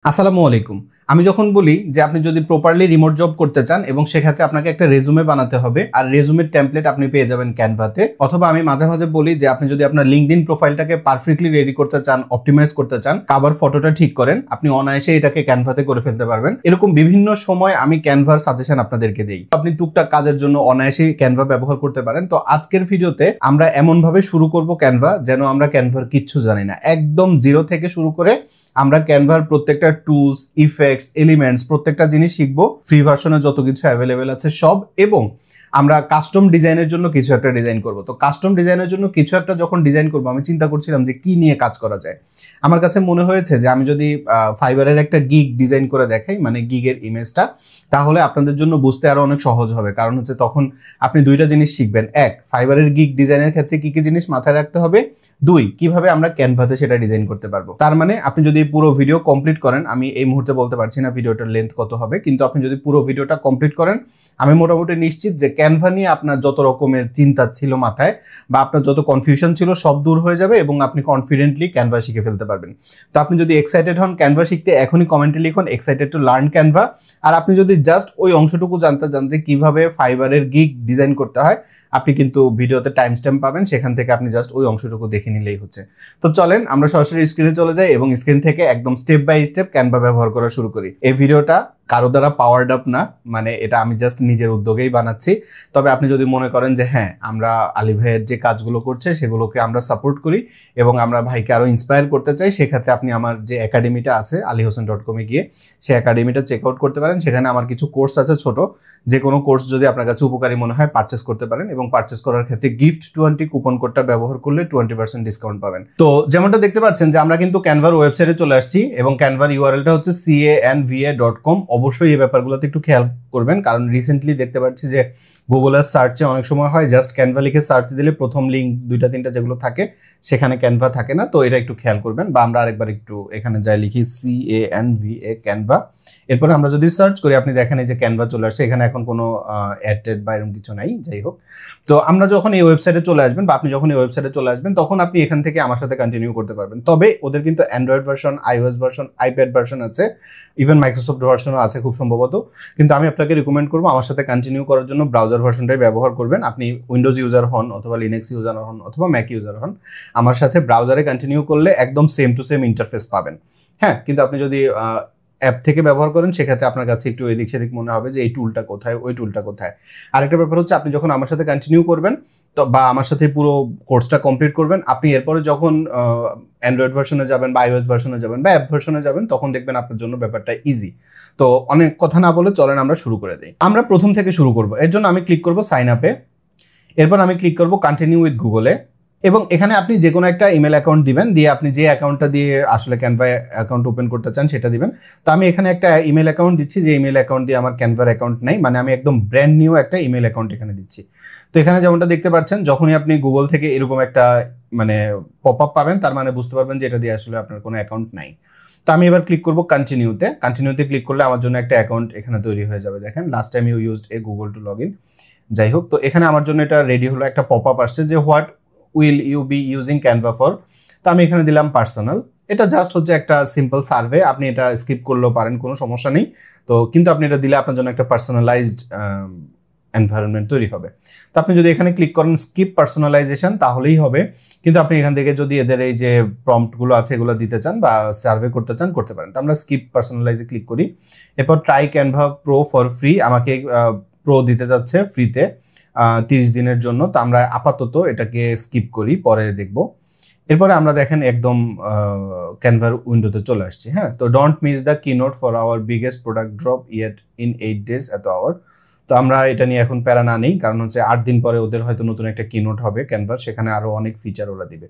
আসসালামু আলাইকুম। আমি যখন বলি যে আপনি যদি প্রপারলি রিমোট জব করতে চান এবং সেক্ষেত্রে আপনাকে একটা রেজুমে বানাতে হবে আর রেজুমের টেমপ্লেট আপনি পেয়ে যাবেন ক্যানভাতে, অথবা আমি মাঝে মাঝে বলি যে আপনি যদি আপনার লিঙ্কডইন প্রোফাইলটাকে পারফেক্টলি রেডি করতে চান, অপটিমাইজ করতে চান, কভার ফটোটা ঠিক করেন, আপনি অনায়াসে এটাকে ক্যানভাতে করে ফেলতে পারবেন। এরকম বিভিন্ন সময় আমি ক্যানভার সাজেশন আপনাদেরকে দেই। আপনি টুকটাক কাজের জন্য অনায়াসেই ক্যানভা ব্যবহার করতে পারেন। তো আজকের ভিডিওতে আমরা এমন ভাবে শুরু করব ক্যানভা যেন আমরা ক্যানভার কিচ্ছু জানি না, একদম জিরো থেকে শুরু করে আমরা ক্যানভার প্রত্যেকটা টুলস, ইফেক্টস, এলিমেন্টস প্রত্যেকটা জিনিস শিখবো। ফ্রি ভার্সনে যত কিছু অ্যাভেলেবেল আছে সব, এবং আমরা কাস্টম ডিজাইনের জন্য কিছু একটা ডিজাইন করব। তো কাস্টম ডিজাইনের জন্য কিছু একটা যখন ডিজাইন করব, আমি চিন্তা করছিলাম যে কি নিয়ে কাজ করা যায়। আমার কাছে মনে হয়েছে যে আমি যদি ফাইবারের একটা গিগ ডিজাইন করে দেখাই, মানে গিগের ইমেজটা, তাহলে আপনাদের জন্য বুঝতে আরো অনেক সহজ হবে। কারণ হচ্ছে তখন আপনি দুইটা জিনিস শিখবেন। এক, ফাইবারের গিগ ডিজাইনের ক্ষেত্রে কি কি জিনিস মাথায় রাখতে হবে। দুই, কিভাবে আমরা ক্যানভাতে সেটা ডিজাইন করতে পারবো। তার মানে আপনি যদি পুরো ভিডিও কমপ্লিট করেন, আমি এই মুহূর্তে বলতে পারছি না ভিডিওটার লেন্থ কত হবে, কিন্তু আপনি যদি পুরো ভিডিওটা কমপ্লিট করেন, আমি মোটামুটি নিশ্চিত যে ক্যানভা নিয়ে আপনার যত রকমের চিন্তা ছিল মাথায় বা আপনার যত কনফিউশন ছিল সব দূর হয়ে যাবে এবং আপনি কনফিডেন্টলি ক্যানভা শিখে ফেলতে পারবেন। তো আপনি যদি এক্সাইটেড হন ক্যানভা শিখতে, এখনই কমেন্টে লিখুন এক্সাইটেড টু লার্ন ক্যানভা। আর আপনি যদি জাস্ট ওই অংশটুকু জানতে চান যে কিভাবে ফাইবারের গিগ ডিজাইন করতে হয়, আপনি কিন্তু ভিডিওতে টাইম স্ট্যাম্প পাবেন, সেখান থেকে আপনি জাস্ট ওই অংশটুকু দেখে নিলেই হচ্ছে। তো চলেন আমরা সরাসরি স্ক্রিনে চলে যাই এবং স্ক্রিন থেকে একদম স্টেপ বাই স্টেপ ক্যানভা ব্যবহার করা শুরু করি। এই ভিডিওটা কারো দ্বারা পাওয়ার্ড আপ না, মানে এটা আমি জাস্ট নিজের উদ্যোগেই বানাচ্ছি। তবে আপনি যদি মনে করেন যে হ্যাঁ, আমরা আলী ভাইয়ের যে কাজগুলো করছে সেগুলোকে আমরা সাপোর্ট করি এবং আমরা ভাইকে আরো ইন্সপায়ার করতে চাই, সেক্ষেত্রে আপনি আমার যে একাডেমিটা আছে alihosen.com-এ গিয়ে সেই একাডেমিটা চেক আউট করতে পারেন। সেখানে আমার কিছু কোর্স আছে ছোট, যে কোনো কোর্স যদি আপনার কাছে উপকারী মনে হয় পারচেস করতে পারেন এবং পারচেস করার ক্ষেত্রে gift20 কুপন কোডটা ব্যবহার করলে 20% ডিসকাউন্ট পাবেন। তো যেমনটা দেখতে পাচ্ছেন যে আমরা কিন্তু ক্যানভার ওয়েবসাইটে চলে আসছি এবং ক্যানভার ইউআরএলটা হচ্ছে canva.com। অবশ্যই এই ব্যাপারগুলোতে একটু খেয়াল করবেন, কারণ রিসেন্টলি দেখতে পাচ্ছি যে গুগলের সার্চে অনেক সময় হয় জাস্ট ক্যানভা লিখে সার্চ দিলে প্রথম লিঙ্ক দুইটা তিনটা যেগুলো থাকে সেখানে ক্যানভা থাকে না। তো এটা একটু খেয়াল করবেন। বা আমরা আরেকবার একটু এখানে যাই, লিখি CANVA ক্যানভা, এরপরে আমরা যদি সার্চ করি আপনি দেখেন এই যে ক্যানভা চলে আসছে। এখানে এখন কোনো অ্যাড বা এরকম কিছু নাই, যাই হোক। তো আমরা যখন এই ওয়েবসাইটে চলে আসবেন বা আপনি যখন এই ওয়েবসাইটে চলে আসবেন, তখন আপনি এখান থেকে আমার সাথে কন্টিনিউ করতে পারবেন। তবে ওদের কিন্তু Android version, iOS version, iPad version আছে, ইভেন মাইক্রোসফট ভার্সনও আছে খুব সম্ভবত। কিন্তু আমি আপনাকে রিকমেন্ড করবো আমার সাথে কন্টিনিউ করার জন্য ব্রাউজার ভার্সনটাই ব্যবহার করবেন। আপনি উইন্ডোজ ইউজার হন অথবা লিনাক্স ইউজার হন অথবা ম্যাক ইউজার হন, আমার সাথে ব্রাউজারে কন্টিনিউ করলে একদম সেম টু সেম ইন্টারফেস পাবেন। হ্যাঁ, কিন্তু আপনি যদি অ্যাপ থেকে ব্যবহার করেন সেক্ষেত্রে আপনার কাছে একটু এদিক সেদিক মনে হবে যে এই টুলটা কোথায়, ওই টুলটা কোথায়। আরেকটা ব্যাপার হচ্ছে আপনি যখন আমার সাথে কন্টিনিউ করবেন তো বা আমার সাথে পুরো কোর্সটা কমপ্লিট করবেন, আপনি এরপরে যখন অ্যান্ড্রয়েড ভার্সনে যাবেন বা iOS ভার্সনে যাবেন বা অ্যাপ ভার্সনে যাবেন, তখন দেখবেন আপনার জন্য ব্যাপারটা ইজি। তো অনেক কথা না বলে চলেন আমরা শুরু করে দিই। আমরা প্রথম থেকে শুরু করব। এর জন্য আমি ক্লিক করব সাইন আপে, এরপর আমি ক্লিক করব কন্টিনিউ উইথ গুগলে এবং এখানে আপনি যে কোনো একটা ইমেল অ্যাকাউন্ট দিবেন, দিয়ে আপনি যে অ্যাকাউন্টটা দিয়ে আসলে ক্যানভা অ্যাকাউন্ট ওপেন করতে চান সেটা দিবেন। তো আমি এখানে একটা ইমেল অ্যাকাউন্ট দিচ্ছি, যে ইমেল অ্যাকাউন্ট দিয়ে আমার ক্যানভার অ্যাকাউন্ট নেই, মানে আমি একদম ব্র্যান্ড নিউ একটা ইমেল অ্যাকাউন্ট এখানে দিচ্ছি। তো এখানে যেমনটা দেখতে পাচ্ছেন, যখনই আপনি গুগল থেকে এরকম একটা মানে পপ আপ পাবেন, তার মানে বুঝতে পারবেন যে এটা দিয়ে আসলে আপনার কোনো অ্যাকাউন্ট নাই। তো আমি এবার ক্লিক করব কন্টিনিউতে। কন্টিনিউতে ক্লিক করলে আমার জন্য একটা অ্যাকাউন্ট এখানে তৈরি হয়ে যাবে। দেখেন last time you used a Google to log in. যাই হোক, তো এখানে আমার জন্য এটা রেডি হলো, একটা পপ আপ আসছে যে what will you be using Canva for. তো আমি এখানে দিলাম পার্সোনাল। এটা জাস্ট হচ্ছে একটা সিম্পল সার্ভে, আপনি এটা স্কিপ করলেও পারেন, কোনো সমস্যা নেই। তো কিন্তু আপনি এটা দিলে আপনার জন্য একটা পার্সোনালাইজড এনভায়রনমেন্ট তৈরি হবে। তো আপনি যদি এখানে ক্লিক করেন স্কিপ পার্সোনালাইজেশন তাহলেই হবে, কিন্তু আপনি এখান থেকে যদি এদের এই যে প্রম্পটগুলো আছে এগুলো দিতে চান বা সার্ভে করতে চান করতে পারেন। তো আমরা স্কিপ পার্সোনালাইজে ক্লিক করি। এরপর try Canva pro for free, আমাকে প্রো দিতে যাচ্ছে ফ্রিতে 30 দিনের জন্য। তো আমরা আপাতত এটাকে স্কিপ করি, পরে দেখব। এরপরে আমরা দেখেন একদম ক্যানভার উইন্ডোতে চলে আসছি। হ্যাঁ, তো don't miss the keynote for our biggest product drop yet in 8 days এত আওয়ার। তো আমরা এটা নিয়ে এখন প্যারা না নেই, কারণ হচ্ছে 8 দিন পরে ওদের হয়তো নতুন একটা কিনোট হবে ক্যানভার, সেখানে আরো অনেক ফিচার ওরা দিবে।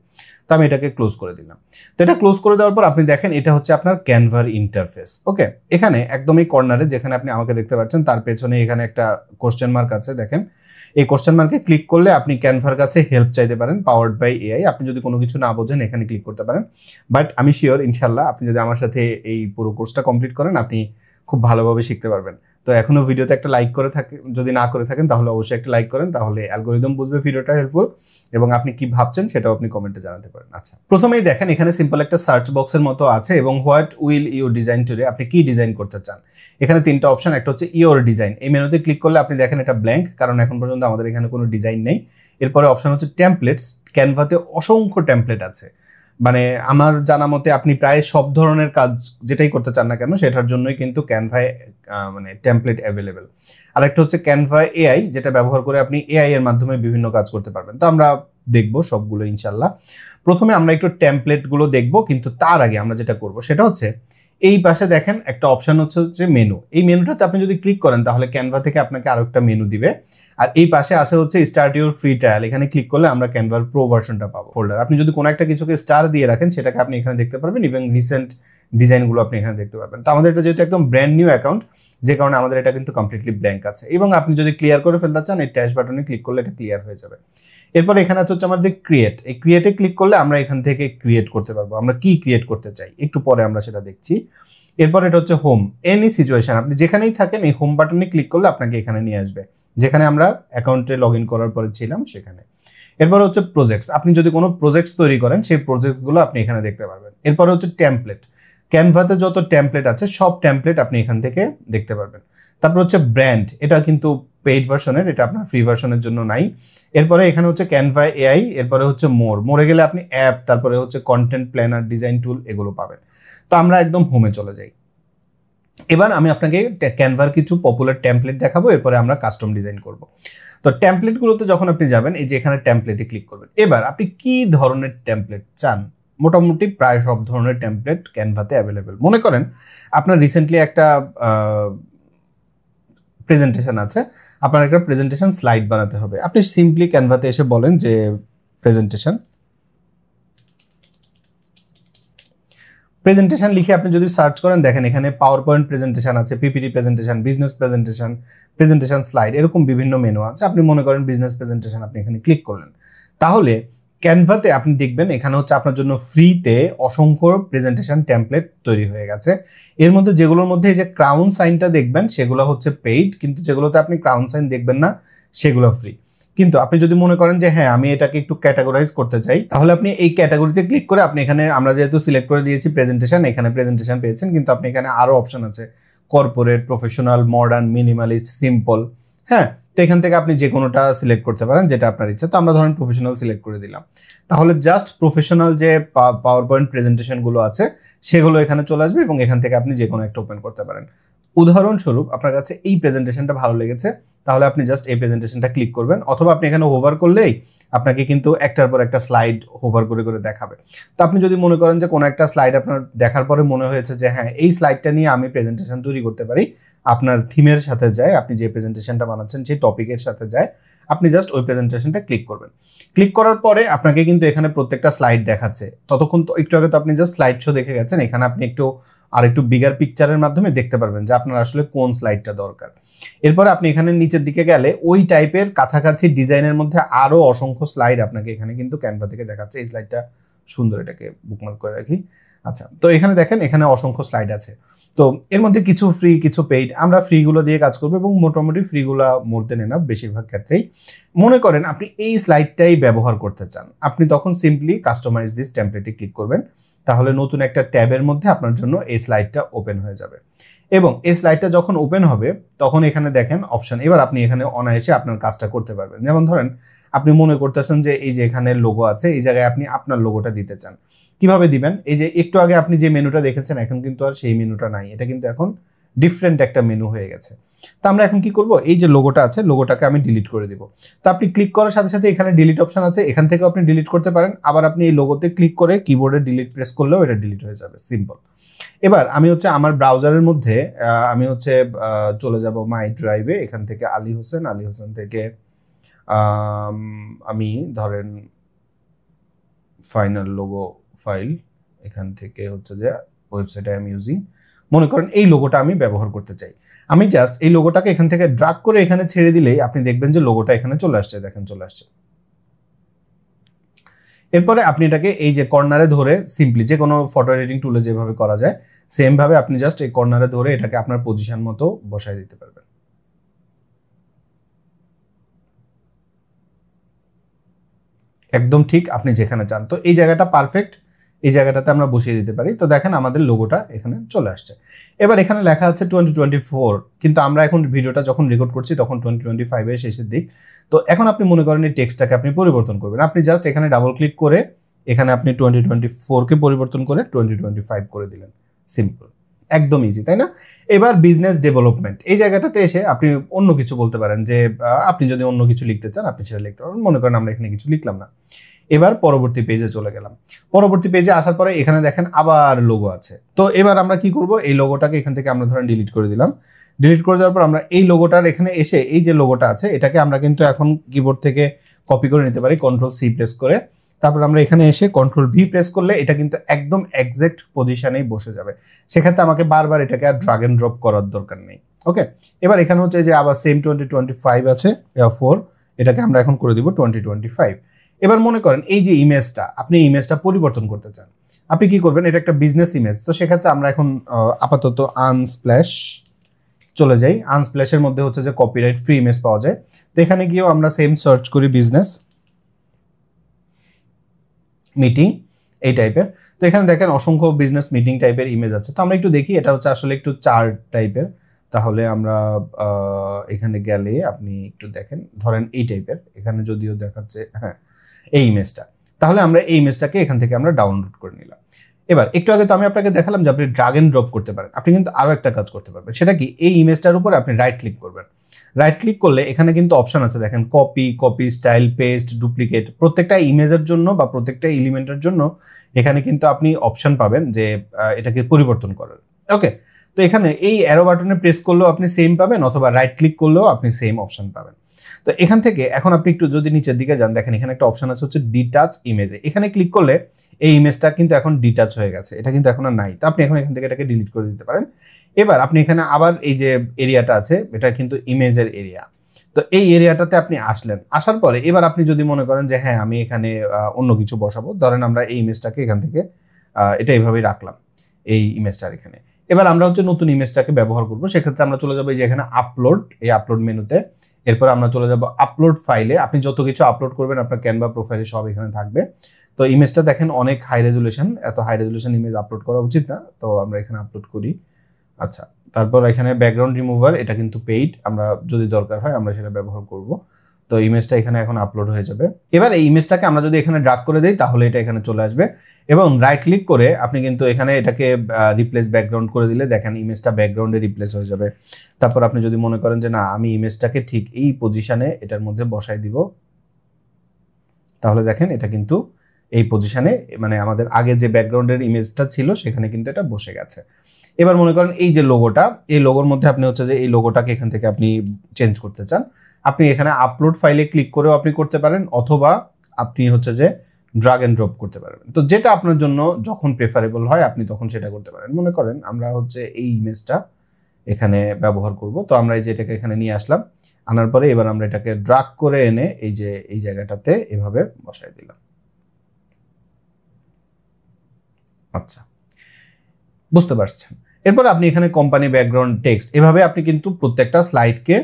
তো আমি এটাকে ক্লোজ করে দিলাম। তো এটা ক্লোজ করে দেওয়ার পর আপনি দেখেন এটা হচ্ছে আপনার ক্যানভার ইন্টারফেস। ওকে, এখানে একদম এই কর্নারে যেখানে আপনি আমাকে দেখতে পাচ্ছেন তার পেছনে এখানে একটা কোশ্চেন মার্ক আছে, দেখেন এই কোশ্চেন মার্কে ক্লিক করলে আপনি ক্যানভার কাছে হেল্প চাইতে পারেন, পাওয়ার্ড বাই এআই। আপনি যদি কোনো কিছু না বোঝেন এখানে ক্লিক করতে পারেন, বাট আমি শিওর ইনশাল্লাহ আপনি যদি আমার সাথে এই পুরো কোর্সটা কমপ্লিট করেন আপনি খুব ভালোভাবে শিখতে পারবেন। তো এখনো ভিডিওতে একটা লাইক করে থাকে, যদি না করে থাকেন তাহলে অবশ্যই একটা লাইক করেন, তাহলে অ্যালগরিদম বুঝবে ভিডিওটা হেল্পফুল এবং আপনি কি ভাবছেন সেটাও আপনি কমেন্টে জানাতে পারেন। আচ্ছা, প্রথমেই দেখেন এখানে সিম্পল একটা সার্চ বক্সের মতো আছে এবং what will you design today, আপনি কি ডিজাইন করতে চান। এখানে তিনটা অপশন, একটা হচ্ছে ইওর ডিজাইন, এই মেনুতে ক্লিক করলে আপনি দেখেন এটা ব্ল্যাঙ্ক, কারণ এখন পর্যন্ত আমাদের এখানে কোনো ডিজাইন নেই। এরপরে অপশন হচ্ছে টেমপ্লেটস, ক্যানভাতে অসংখ্য টেমপ্লেট আছে, মানে আমার জানা মতে আপনি প্রায় সব ধরনের কাজ যেটাই করতে চান না কেন সেটার জন্যই কিন্তু ক্যানভায় মানে টেমপ্লেট অ্যাভেলেবেল। আর একটা হচ্ছে ক্যানভা এআই, যেটা ব্যবহার করে আপনি এআই এর মাধ্যমে বিভিন্ন কাজ করতে পারবেন। তো আমরা দেখবো সবগুলো ইনশাল্লাহ। প্রথমে আমরা একটু টেমপ্লেটগুলো দেখবো, কিন্তু তার আগে আমরা যেটা করব সেটা হচ্ছে এই পাশে দেখেন একটা অপশন হচ্ছে মেনু। এই মেনুটাতে আপনি যদি ক্লিক করেন তাহলে ক্যানভা থেকে আপনাকে আরো একটা মেনু দিবে। আর এই পাশে আছে হচ্ছে স্টার্ট ইউর ফ্রি ট্রায়াল, এখানে ক্লিক করলে আমরা ক্যানভার প্রো ভার্সনটা পাবো ফোল্ডার। আপনি যদি কোনো একটা কিছুকে স্টার দিয়ে রাখেন সেটাকে আপনি এখানে দেখতে পারবেন এবং রিসেন্ট ডিজাইনগুলো আপনি এখানে দেখতে পারবেন। তো আমাদের এটা যেহেতু একদম ব্র্যান্ড নিউ অ্যাকাউন্ট, যে কারণে আমাদের এটা কিন্তু কমপ্লিটলি ব্ল্যাঙ্ক আছে এবং আপনি যদি ক্লিয়ার করে ফেলতে চান এই ট্যাশ বাটনে ক্লিক করলে এটা ক্লিয়ার হয়ে যাবে। এরপর এখানে আছে হচ্ছে আমাদের ক্রিয়েট, এই ক্রিয়েটে ক্লিক করলে আমরা এখান থেকে ক্রিয়েট করতে পারবো, আমরা কি ক্রিয়েট করতে চাই একটু পরে আমরা সেটা দেখছি। এরপর এটা হচ্ছে হোম, এনি সিচুয়েশন, আপনি যেখানেই থাকেন এই হোম বাটনে ক্লিক করলে আপনাকে এখানে নিয়ে আসবে, যেখানে আমরা অ্যাকাউন্টে লগ ইন করার পরে ছিলাম সেখানে। এরপর হচ্ছে প্রজেক্টস, আপনি যদি কোনো প্রজেক্টস তৈরি করেন সেই প্রজেক্টগুলো আপনি এখানে দেখতে পারবেন। এরপর হচ্ছে টেমপ্লেট, ক্যানভাতে যত টেমপ্লেট আছে সব টেমপ্লেট আপনি এখান থেকে দেখতে পারবেন। তারপর হচ্ছে ব্র্যান্ড, এটা কিন্তু পেইড ভার্সনের, এটা আপনার ফ্রি ভার্সনের জন্য নাই। এরপরে এখানে হচ্ছে ক্যানভা এআই, এরপরে হচ্ছে মোরে গেলে আপনি অ্যাপ, তারপরে হচ্ছে কন্টেন্ট প্ল্যানার, ডিজাইন টুল, এগুলো পাবেন। তো আমরা একদম হোমে চলে যাই। এবার আমি আপনাকে ক্যানভার কিছু পপুলার টেমপ্লেট দেখাবো, এরপরে আমরা কাস্টম ডিজাইন করব। তো টেমপ্লেটগুলোতে যখন আপনি যাবেন এই যে এখানে টেমপ্লেটে ক্লিক করবেন। এবার আপনি কি ধরনের টেমপ্লেট চান, মোটামুটি প্রায় সব ধরনের টেমপ্লেট ক্যানভাতে অ্যাভেলেবেল। মনে করেন আপনার রিসেন্টলি একটা প্রেজেন্টেশন আছে, আপনার একটা প্রেজেন্টেশন স্লাইড বানাতে হবে, আপনি সিম্পলি ক্যানভাতে এসে বলেন যে প্রেজেন্টেশন লিখে আপনি যদি সার্চ করেন দেখেন এখানে পাওয়ার পয়েন্ট প্রেজেন্টেশন আছে, PPT presentation, business presentation slide, এরকম বিভিন্ন মেনু আছে। আপনি মনে করেন বিজনেস প্রেজেন্টেশন, আপনি এখানে ক্লিক করলেন, তাহলে ক্যানভাতে আপনি দেখবেন এখানে হচ্ছে আপনার জন্য ফ্রিতে অসংখ্য প্রেজেন্টেশন টেমপ্লেট তৈরি হয়ে গেছে। এর মধ্যে যেগুলোর মধ্যে এই যে ক্রাউন সাইনটা দেখবেন সেগুলো হচ্ছে পেইড, কিন্তু যেগুলোতে আপনি ক্রাউন সাইন দেখবেন না সেগুলো ফ্রি। কিন্তু আপনি যদি মনে করেন যে হ্যাঁ আমি এটাকে একটু ক্যাটাগরাইজ করতে চাই, তাহলে আপনি এই ক্যাটাগরিতে ক্লিক করে আপনি এখানে, আমরা যেহেতু সিলেক্ট করে দিয়েছি প্রেজেন্টেশন, এখানে প্রেজেন্টেশন পেয়েছেন, কিন্তু আপনি এখানে আরো অপশন আছে corporate, professional, modern, minimalist, simple. হ্যাঁ, তো এখান থেকে আপনি যে কোনোটা সিলেক্ট করতে পারেন যেটা আপনার ইচ্ছা। তো আমরা ধরেন প্রফেশনাল সিলেক্ট করে দিলাম, তাহলে জাস্ট প্রফেশনাল যে পাওয়ার পয়েন্ট প্রেজেন্টেশনগুলো আছে সেগুলো এখানে চলে আসবে এবং এখান থেকে আপনি যে কোনো একটা ওপেন করতে পারেন। উদাহরণস্বরূপ আপনার কাছে এই প্রেজেন্টেশনটা ভালো লেগেছে, তাহলে আপনি জাস্ট এই প্রেজেন্টেশনটা ক্লিক করবেন, অথবা আপনি এখানে হোভার করলেই আপনাকে কিন্তু একটার পর একটা স্লাইড হোভার করে করে দেখাবে। তো আপনি যদি মনে করেন যে কোনো একটা স্লাইড আপনার দেখার পরে মনে হয়েছে যে হ্যাঁ এই স্লাইডটা নিয়ে আমি প্রেজেন্টেশন তৈরি করতে পারি, আপনার থিমের সাথে যায়, আপনি যে প্রেজেন্টেশনটা বানাচ্ছেন সেই টপিকের সাথে যায়, আপনি জাস্ট ওই প্রেজেন্টেশনটা ক্লিক করবেন। ক্লিক করার পরে আপনাকে কিন্তু এখানে প্রত্যেকটা স্লাইড দেখাচ্ছে। ততক্ষণ তো একটু আগে তো আপনি জাস্ট স্লাইড শো দেখে গেছেন, এখানে আপনি একটু বিগার পিকচারের মাধ্যমে দেখতে পারবেন যে আপনার আসলে কোন স্লাইডটা দরকার। এরপরে আপনি এখানে নিচের দিকে গেলে ওই টাইপের কাছাকাছি ডিজাইনের মধ্যে আরো অসংখ্য স্লাইড আপনাকে এখানে কিন্তু ক্যানভা থেকে দেখাচ্ছে। এই স্লাইডটা সুন্দর, এটাকে বুকমার্ক করে রাখি। আচ্ছা, তো এখানে দেখেন এখানে অসংখ্য স্লাইড আছে। তো এর মধ্যে কিছু ফ্রি, কিছু পেইড। আমরা ফ্রিগুলো দিয়ে কাজ করবো এবং মোটামুটি ফ্রিগুলো মোর দেন এনাফ বেশিরভাগ ক্ষেত্রেই। মনে করেন আপনি এই স্লাইডটাই ব্যবহার করতে চান, আপনি তখন সিম্পলি কাস্টমাইজ দিস টেমপ্লেটে ক্লিক করবেন, তাহলে নতুন একটা ট্যাবের মধ্যে আপনার জন্য এই স্লাইডটা ওপেন হয়ে যাবে। এবং এই স্লাইডটা যখন ওপেন হবে তখন এখানে দেখেন অপশন, এবার আপনি এখানে অনায়াসে আপনার কাজটা করতে পারবেন। যেমন ধরেন আপনি মনে করতেছেন যে এই যে এখানে লোগো আছে, এই জায়গায় আপনি আপনার লোগোটা দিতে চান, কিভাবে দিবেন? এই যে একটু আগে আপনি যে মেনুটা দেখেছেন এখন কিন্তু আর সেই মেনুটা নাই, এটা কিন্তু এখন ডিফারেন্ট একটা মেনু হয়ে গেছে। তো আমরা এখন কি করব, এই যে লোগোটা আছে লোগোটাকে আমি ডিলিট করে দিব। তো আপনি ক্লিক করার সাথে সাথে এখানে ডিলিট অপশন আছে, এখান থেকেও আপনি ডিলিট করতে পারেন। আবার আপনি এই লোগোতে ক্লিক করে কিবোর্ডে ডিলিট প্রেস করলেও এটা ডিলিট হয়ে যাবে, সিম্পল। এবার আমি হচ্ছে আমার ব্রাউজারের মধ্যে আমি হচ্ছে চলে যাব মাই ড্রাইভে, এখান থেকে আলী হোসেন থেকে আমি ধরেন ফাইনাল লোগো ফাইল, এখান থেকে হচ্ছে যে ওয়েবসাইটে আমি ইউজিং, মনে করেন এই লোগোটা আমি ব্যবহার করতে চাই। আমি জাস্ট এই লোগোটাকে এখান থেকে ড্রাগ করে এখানে ছেড়ে দিলেই আপনি দেখবেন যে লোগোটা এখানে চলে আসছে, দেখেন চলে আসছে। এরপরে আপনি এটাকে এই যে কর্নারে ধরে সিম্পলি যে কোনো ফটো এডিটিং টুলে যেভাবে করা যায় সেম ভাবে আপনি জাস্ট এই কর্নারে ধরে এটাকে আপনার পজিশন মতো বসায় দিতে পারবেন। একদম ঠিক আপনি যেখানে চান। তো এই জায়গাটা পারফেক্ট, এই জায়গাটাতে আমরা বসিয়ে দিতে পারি। তো দেখেন আমাদের লোগোটা এখানে চলে আসছে। এবার এখানে লেখা আছে 2024, কিন্তু আমরা এখন ভিডিওটা যখন রেকর্ড করছি তখন 2025 এর শেষের দিক। তো এখন আপনি মনে করেন এই টেক্সটটাকে আপনি পরিবর্তন করবেন। আপনি জাস্ট এখানে ডাবল ক্লিক করে এখানে আপনি 2024 কে পরিবর্তন করে 2025 করে দিলেন। সিম্পল, একদম ইজি, তাই না? এবার বিজনেস ডেভেলপমেন্ট এই জায়গাটাতে এসে আপনি অন্য কিছু বলতে পারেন যে আপনি যদি অন্য কিছু লিখতে চান আপনি সেটা লিখতে পারেন। মনে করেন আমরা এখানে কিছু লিখলাম না। এবার পরবর্তী পেজে চলে গেলাম। পরবর্তী পেজে আসার পরে এখানে দেখেন আবার লোগো আছে। তো এবার আমরা কি করব, এই লোগোটাকে এখান থেকে আমরা ধরেন ডিলিট করে দিলাম। ডিলিট করে দেওয়ার পর আমরা এই লোগোটার এখানে এসে এই যে লোগোটা আছে এটাকে আমরা কিন্তু এখন কিবোর্ড থেকে কপি করে নিতে পারি Ctrl+C প্রেস করে। তারপর আমরা এখানে এসে Ctrl+V প্রেস করলে এটা কিন্তু একদম এক্সাক্ট পজিশনেই বসে যাবে। সেক্ষেত্রে আমাকে বারবার এটাকে আর ড্র্যাগ এন্ড ড্রপ করার দরকার নেই। ওকে, এবার এখানে হচ্ছে যে আবার সেম 2025 আছে 4, এটাকে আমরা এখন করে দিব 2025। এবার মনে করেন এই যে ইমেজটা, আপনি ইমেজটা পরিবর্তন করতে চান, আপনি কি করবেন? এটা একটা বিজনেস ইমেজ। তো সেক্ষেত্রে আমরা এখন আপাতত আনস্প্ল্যাশ চলে যাই। আনস্প্ল্যাশের মধ্যে হচ্ছে যে কপিরাইট ফ্রি ইমেজ পাওয়া যায়। তো এখানে গিয়েও আমরা সেম সার্চ করি বিজনেস মিটিং এই টাইপের। তো এখানে দেখেন অসংখ্য বিজনেস মিটিং টাইপের ইমেজ আছে। তো আমরা একটু দেখি, এটা হচ্ছে আসলে একটু চার্ট টাইপের। তাহলে আমরা এখানে গেলে আপনি একটু দেখেন, ধরেন এই টাইপের, এখানে যদিও দেখাচ্ছে হ্যাঁ এই ইমেজটা। তাহলে আমরা এই ইমেজটাকে এখান থেকে আমরা ডাউনলোড করে নিলাম। এবার একটু আগে তো আমি আপনাকে দেখালাম যে আপনি ড্র্যাগ এন্ড ড্রপ করতে পারেন। আপনি কিন্তু আরও একটা কাজ করতে পারবেন, সেটা কি? এই ইমেজটার উপর আপনি রাইট ক্লিক করবেন। রাইট ক্লিক করলে এখানে কিন্তু অপশন আছে, দেখেন কপি স্টাইল, পেস্ট, ডুপ্লিকেট। প্রত্যেকটা ইমেজের জন্য বা প্রত্যেকটা এলিমেন্টের জন্য এখানে কিন্তু আপনি অপশন পাবেন যে এটাকে পরিবর্তন করার। ওকে, তো এখানে এই অ্যারো বাটনে প্রেস করলেও আপনি সেম পাবেন, অথবা রাইট ক্লিক করলেও আপনি সেম অপশন পাবেন। তো এখান থেকে এখন আপনি একটু যদি নিচের দিকে যান, দেখেন এখানে একটা অপশন আছে হচ্ছে ডিটাচ ইমেজে। এখানে ক্লিক করলে এই ইমেজটা কিন্তু এখন ডিটাচ হয়ে গেছে, এটা কিন্তু এখন আর নাই। তো আপনি এখন এখান থেকে এটাকে ডিলিট করে দিতে পারেন। এবার আপনি এখানে আবার এই যে এরিয়াটা আছে এটা কিন্তু ইমেজের এরিয়া। তো এই এরিয়াটাতে আপনি আসলেন, আসার পরে এবার আপনি যদি মনে করেন যে হ্যাঁ আমি এখানে অন্য কিছু বসাবো, ধরেন আমরা এই ইমেজটাকে এখান থেকে এটা এইভাবেই রাখলাম এই ইমেজটার এখানে। এবার আমরা হচ্ছে নতুন ইমেজটাকে ব্যবহার করব। সেক্ষেত্রে আমরা চলে যাবো এই যে এখানে আপলোড, এই আপলোড মেনুতে। এরপর আমরা চলে যাব আপলোড ফাইলে। আপনি যত কিছু আপলোড করবেন আপনার ক্যানভা প্রোফাইলে সব এখানে থাকবে। তো ইমেজটা দেখেন অনেক হাই রেজুলেশন, এত হাই রেজুলেশন ইমেজ আপলোড করা উচিত না। তো আমরা এখানে আপলোড করি। আচ্ছা, তারপর এখানে ব্যাকগ্রাউন্ড রিমুভার, এটা কিন্তু পেইড, আমরা যদি দরকার হয় আমরা সেটা ব্যবহার করব। তো ইমেজটা এখানে এখন আপলোড হয়ে যাবে। এবার এই ইমেজটাকে আমরা যদি এখানে ড্র্যাগ করে দেই তাহলে এটা এখানে চলে আসবে, এবং রাইট ক্লিক করে আপনি কিন্তু এখানে এটাকে রিপ্লেস ব্যাকগ্রাউন্ড করে দিলে দেখেন ইমেজটা ব্যাকগ্রাউন্ডে রিপ্লেস হয়ে যাবে। তারপর আপনি যদি মনে করেন যে না আমি ইমেজটাকে ঠিক এই পজিশনে এটার মধ্যে বসাই দিব, তাহলে দেখেন এটা কিন্তু এই পজিশনে, মানে আমাদের আগে যে ব্যাকগ্রাউন্ডের ইমেজটা ছিল সেখানে কিন্তু এটা বসে গেছে। এবার মনে করেন এই যে লোগোটা, এই লোগোর মধ্যে আপনি হচ্ছে যে এই লোগোটাকে এখান থেকে আপনি চেঞ্জ করতে চান, আপনি এখানে আপলোড ফাইলে ক্লিক করেও আপনি করতে পারেন, অথবা আপনি হচ্ছে যে ড্র্যাগ এন্ড ড্রপ করতে পারবেন। তো যেটা আপনার জন্য যখন প্রেফারেবল হয় আপনি তখন সেটা করতে পারেন। মনে করেন আমরা হচ্ছে এই ইমেজটা এখানে ব্যবহার করব। তো আমরা এই যে এটাকে এখানে নিয়ে আসলাম, আনার পরে এবার আমরা এটাকে ড্র্যাগ করে এনে এই যে এই জায়গাটাতে এভাবে বসাই দিলাম। আচ্ছা, বুঝতে পারছেন? এরপর আপনি এখানে কোম্পানি ব্যাকগ্রাউন্ড টেক্সট, এভাবে আপনি কিন্তু প্রত্যেকটা স্লাইডকে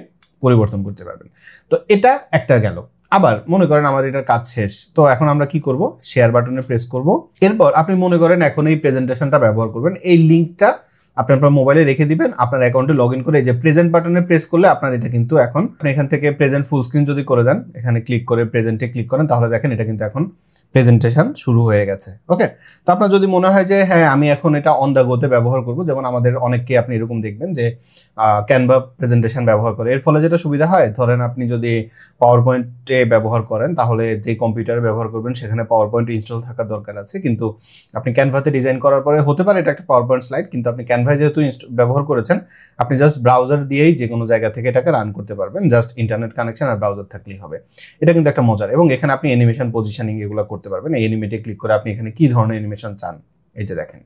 পরিবর্তন করতে পারবেন। তো এটা একটা গেল। আবার মনে করেন আমার এটার কাজ শেষ, তো এখন আমরা কি করব? শেয়ার বাটনে প্রেস করব। এরপর আপনি মনে করেন এখন এই প্রেজেন্টেশনটা ব্যবহার করবেন, এই লিঙ্কটা আপনি আপনার মোবাইলে রেখে দিবেন, আপনার অ্যাকাউন্টে লগ ইন করে এই যে প্রেজেন্ট বাটনে প্রেস করলে আপনার এটা কিন্তু এখন আপনি এখান থেকে প্রেজেন্ট ফুল স্ক্রিন যদি করে দেন, এখানে ক্লিক করে প্রেজেন্টে ক্লিক করেন, তাহলে দেখেন এটা কিন্তু এখন প্রেজেন্টেশন শুরু হয়ে গেছে। ওকে, তো আপনার যদি মনে হয় যে হ্যাঁ আমি এখন এটা অন দ্য গোতে ব্যবহার করব, যেমন আমাদের অনেককে আপনি এরকম দেখবেন যে ক্যানভা প্রেজেন্টেশন ব্যবহার করে, এর ফলে যেটা সুবিধা হয়, ধরেন আপনি যদি পাওয়ার পয়েন্টে ব্যবহার করেন তাহলে যে কম্পিউটারে ব্যবহার করবেন সেখানে পাওয়ার পয়েন্ট ইনস্টল থাকার দরকার আছে, কিন্তু আপনি ক্যানভাতে ডিজাইন করার পরে হতে পারে এটা একটা পাওয়ার পয়েন্ট স্লাইড, কিন্তু আপনি ক্যানভায় যেহেতু ব্যবহার করেছেন আপনি জাস্ট ব্রাউজার দিয়েই যে কোনো জায়গা থেকে এটাকে রান করতে পারবেন, জাস্ট ইন্টারনেট কানেকশন আর ব্রাউজার থাকলেই হবে। এটা কিন্তু একটা মজার, এবং এখানে আপনি অ্যানিমেশন পজিশনিং এগুলো করতে পারবেন। এই অ্যানিমেটে ক্লিক করে আপনি এখানে কি ধরনের অ্যানিমেশন চান, এই যে দেখেন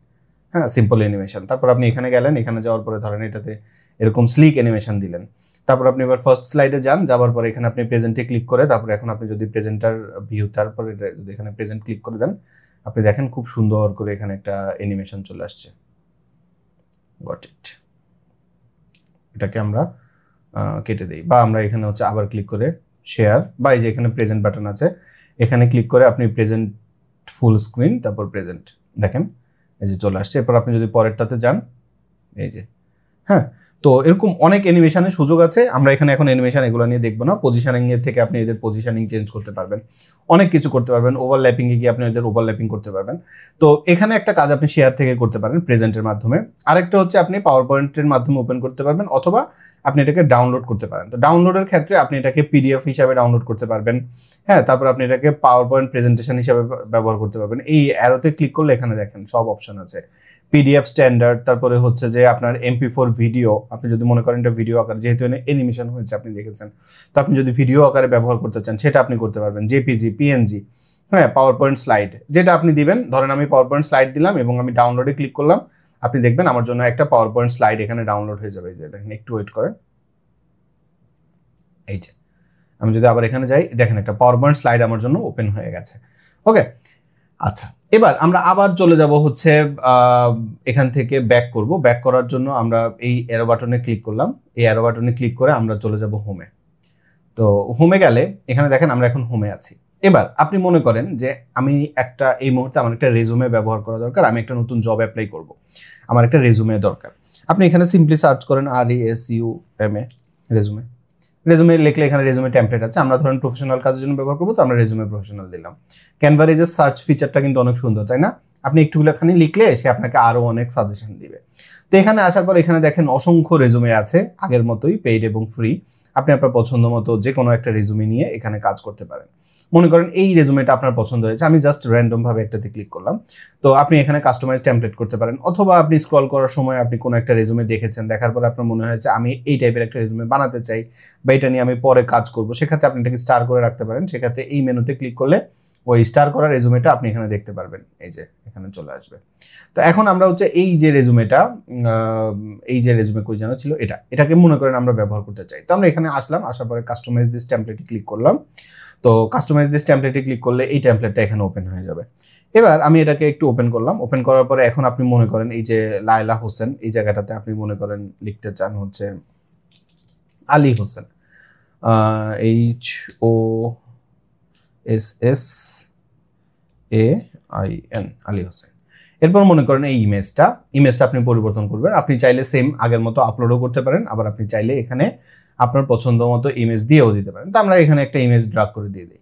হ্যাঁ, সিম্পল অ্যানিমেশন। তারপর আপনি এখানে গেলেন, এখানে যাওয়ার পরে ধরেন এটাতে এরকম স্লিক অ্যানিমেশন দিলেন। তারপর আপনি এবার ফার্স্ট স্লাইডে যান, যাওয়ার পরে এখানে আপনি প্রেজেন্টে ক্লিক করে তারপরে এখন আপনি যদি প্রেজেন্টার ভিউ, তারপরে যদি এখানে প্রেজেন্ট ক্লিক করে দেন, আপনি দেখেন খুব সুন্দর করে এখানে একটা অ্যানিমেশন চলে আসছে। Got it. এটাকে আমরা কেটে দিই, বা আমরা এখানে হচ্ছে আবার ক্লিক করে শেয়ার, বা এই যে এখানে প্রেজেন্ট বাটন আছে, এখানে ক্লিক করে আপনি প্রেজেন্ট ফুল স্ক্রিন, তারপর প্রেজেন্ট, দেখেন এই যে চলে আসছে। এরপর আপনি যদি পরেরটাতে যান, এই যে, হ্যাঁ, তো এরকম অনেক অ্যানিমেশনের সুযোগ আছে। আমরা এখানে এখন অ্যানিমেশন এগুলো নিয়ে দেখবো না। পজিশনিং এর থেকে আপনি এদের পজিশনিং চেঞ্জ করতে পারবেন, অনেক কিছু করতে পারবেন। ওভারল্যাপিং এ গিয়ে আপনি এদের ওভারল্যাপিং করতে পারবেন। তো এখানে একটা কাজ আপনি শেয়ার থেকে করতে পারেন প্রেজেন্টের মাধ্যমে। আরেকটা হচ্ছে আপনি পাওয়ার পয়েন্টের মাধ্যমে ওপেন করতে পারবেন, অথবা আপনি এটাকে ডাউনলোড করতে পারেন। তো ডাউনলোডের ক্ষেত্রে আপনি এটাকে পিডিএফ হিসাবে ডাউনলোড করতে পারবেন, হ্যাঁ, তারপর আপনি এটাকে পাওয়ার পয়েন্ট প্রেজেন্টেশন হিসাবে ব্যবহার করতে পারবেন। এই অ্যারোতে ক্লিক করলে এখানে দেখেন সব অপশন আছে, পিডিএফ স্ট্যান্ডার্ড, তারপরে হচ্ছে যে আপনার MP4 ভিডিও, আপনি যদি মনে করেন এটা ভিডিও আকারে, যেহেতু অ্যানিমেশন হয়েছে আপনি দেখেছেন, তো আপনি যদি ভিডিও আকারে ব্যবহার করতে চান সেটা আপনি করতে পারবেন, জেপিজি, পিএনজি, হ্যাঁ, পাওয়ার পয়েন্ট স্লাইড, যেটা আপনি দিবেন। ধরেন আমি পাওয়ার পয়েন্ট স্লাইড দিলাম এবং আমি ডাউনলোডে ক্লিক করলাম, আপনি দেখবেন আমার জন্য একটা পাওয়ার পয়েন্ট স্লাইড এখানে ডাউনলোড হয়ে যাবে। যে দেখেন, একটু ওয়েট করেন, এই যে আমি যদি আবার এখানে যাই, দেখেন একটা পাওয়ার পয়েন্ট স্লাইড আমার জন্য ওপেন হয়ে গেছে। ওকে, আচ্ছা, এবার আমরা আবার চলে যাব হচ্ছে এখান থেকে ব্যাক করব। ব্যাক করার জন্য আমরা এই অ্যারো বাটনে ক্লিক করলাম, এই অ্যারো বাটনে ক্লিক করে আমরা চলে যাব হোমে। তো হোমে গেলে এখানে দেখেন আমরা এখন হোমে আছি। এবার আপনি মনে করেন যে আমি এই মুহূর্তে আমার একটা রেজুমে ব্যবহার করা দরকার, আমি একটা নতুন জব অ্যাপ্লাই করব, আমার একটা রেজুমে দরকার। আপনি এখানে সিম্পলি সার্চ করেন RESUME, রেজুমে লিখলে এখানে রেজুমে টেমপ্লেট আছে। আমরা ধরেন প্রফেশনাল কাজের জন্য ব্যবহার করবো, তো আমরা রেজুমে প্রফেশনাল দিলাম। ক্যানভার এই যে সার্চ ফিচারটা কিন্তু অনেক সুন্দর, তাই না? আপনি একটুখানি লিখলে সে আপনাকে আরো অনেক সাজেশন দিবে। তো এখানে আসার পর এখানে দেখেন অসংখ্য রেজুমে আছে, আগের মতোই পেইড এবং ফ্রি। আপনি আপনার পছন্দ মতো যে কোনো একটা রেজুমে নিয়ে এখানে কাজ করতে পারেন। মনে করেন এই রেজুমেটা আপনার পছন্দ হয়েছে, আমি জাস্ট র্যান্ডম ভাবে একটাতে ক্লিক করলাম। তো আপনি এখানে কাস্টমাইজ টেমপ্লেট করতে পারেন, অথবা আপনি স্ক্রল করার সময় আপনি কোনো একটা রেজুমে দেখেছেন, দেখার পর আপনার মনে হয়েছে আমি এই টাইপের একটা রেজুমে বানাতে চাই, বা এটা নিয়ে আমি পরে কাজ করব, সেক্ষেত্রে আপনি এটাকে স্টার করে রাখতে পারেন। সেক্ষেত্রে এই মেনুতে ক্লিক করলে ওই স্টার করা রেজুমেটা আপনি এখানে দেখতে পারবেন, এই যে এখানে চলে আসবে। তো এখন আমরা হচ্ছে এই যে রেজুমেটা, কই যেন ছিল, এটাকে মনে করেন আমরা ব্যবহার করতে চাই। তো আমরা এখানে আসলাম, আসার পরে কাস্টমাইজ দিস টেমপ্লেটে ক্লিক করলাম। তো কাস্টমাইজ দিস টেমপ্লেটে ক্লিক করলে এই টেমপ্লেটটা এখানে ওপেন হয়ে যাবে। এবার আমি এটাকে একটু ওপেন করলাম। ওপেন করার পরে এখন আপনি মনে করেন এই যে লায়লা হোসেন, এই জায়গাটাতে আপনি মনে করেন লিখতে চান হচ্ছে আলী হোসেন, HOSSAIN, আলী হোসেন। এরপর মনে করেন এই ইমেজটা আপনি পরিবর্তন করবেন। আপনি চাইলে সেম আগের মতো আপলোডও করতে পারেন, আবার আপনি চাইলে এখানে আপনার পছন্দ মতো ইমেজ দিয়েও দিতে পারেন। তো আমরা এখানে একটা ইমেজ ড্রাগ করে দিয়ে দিই।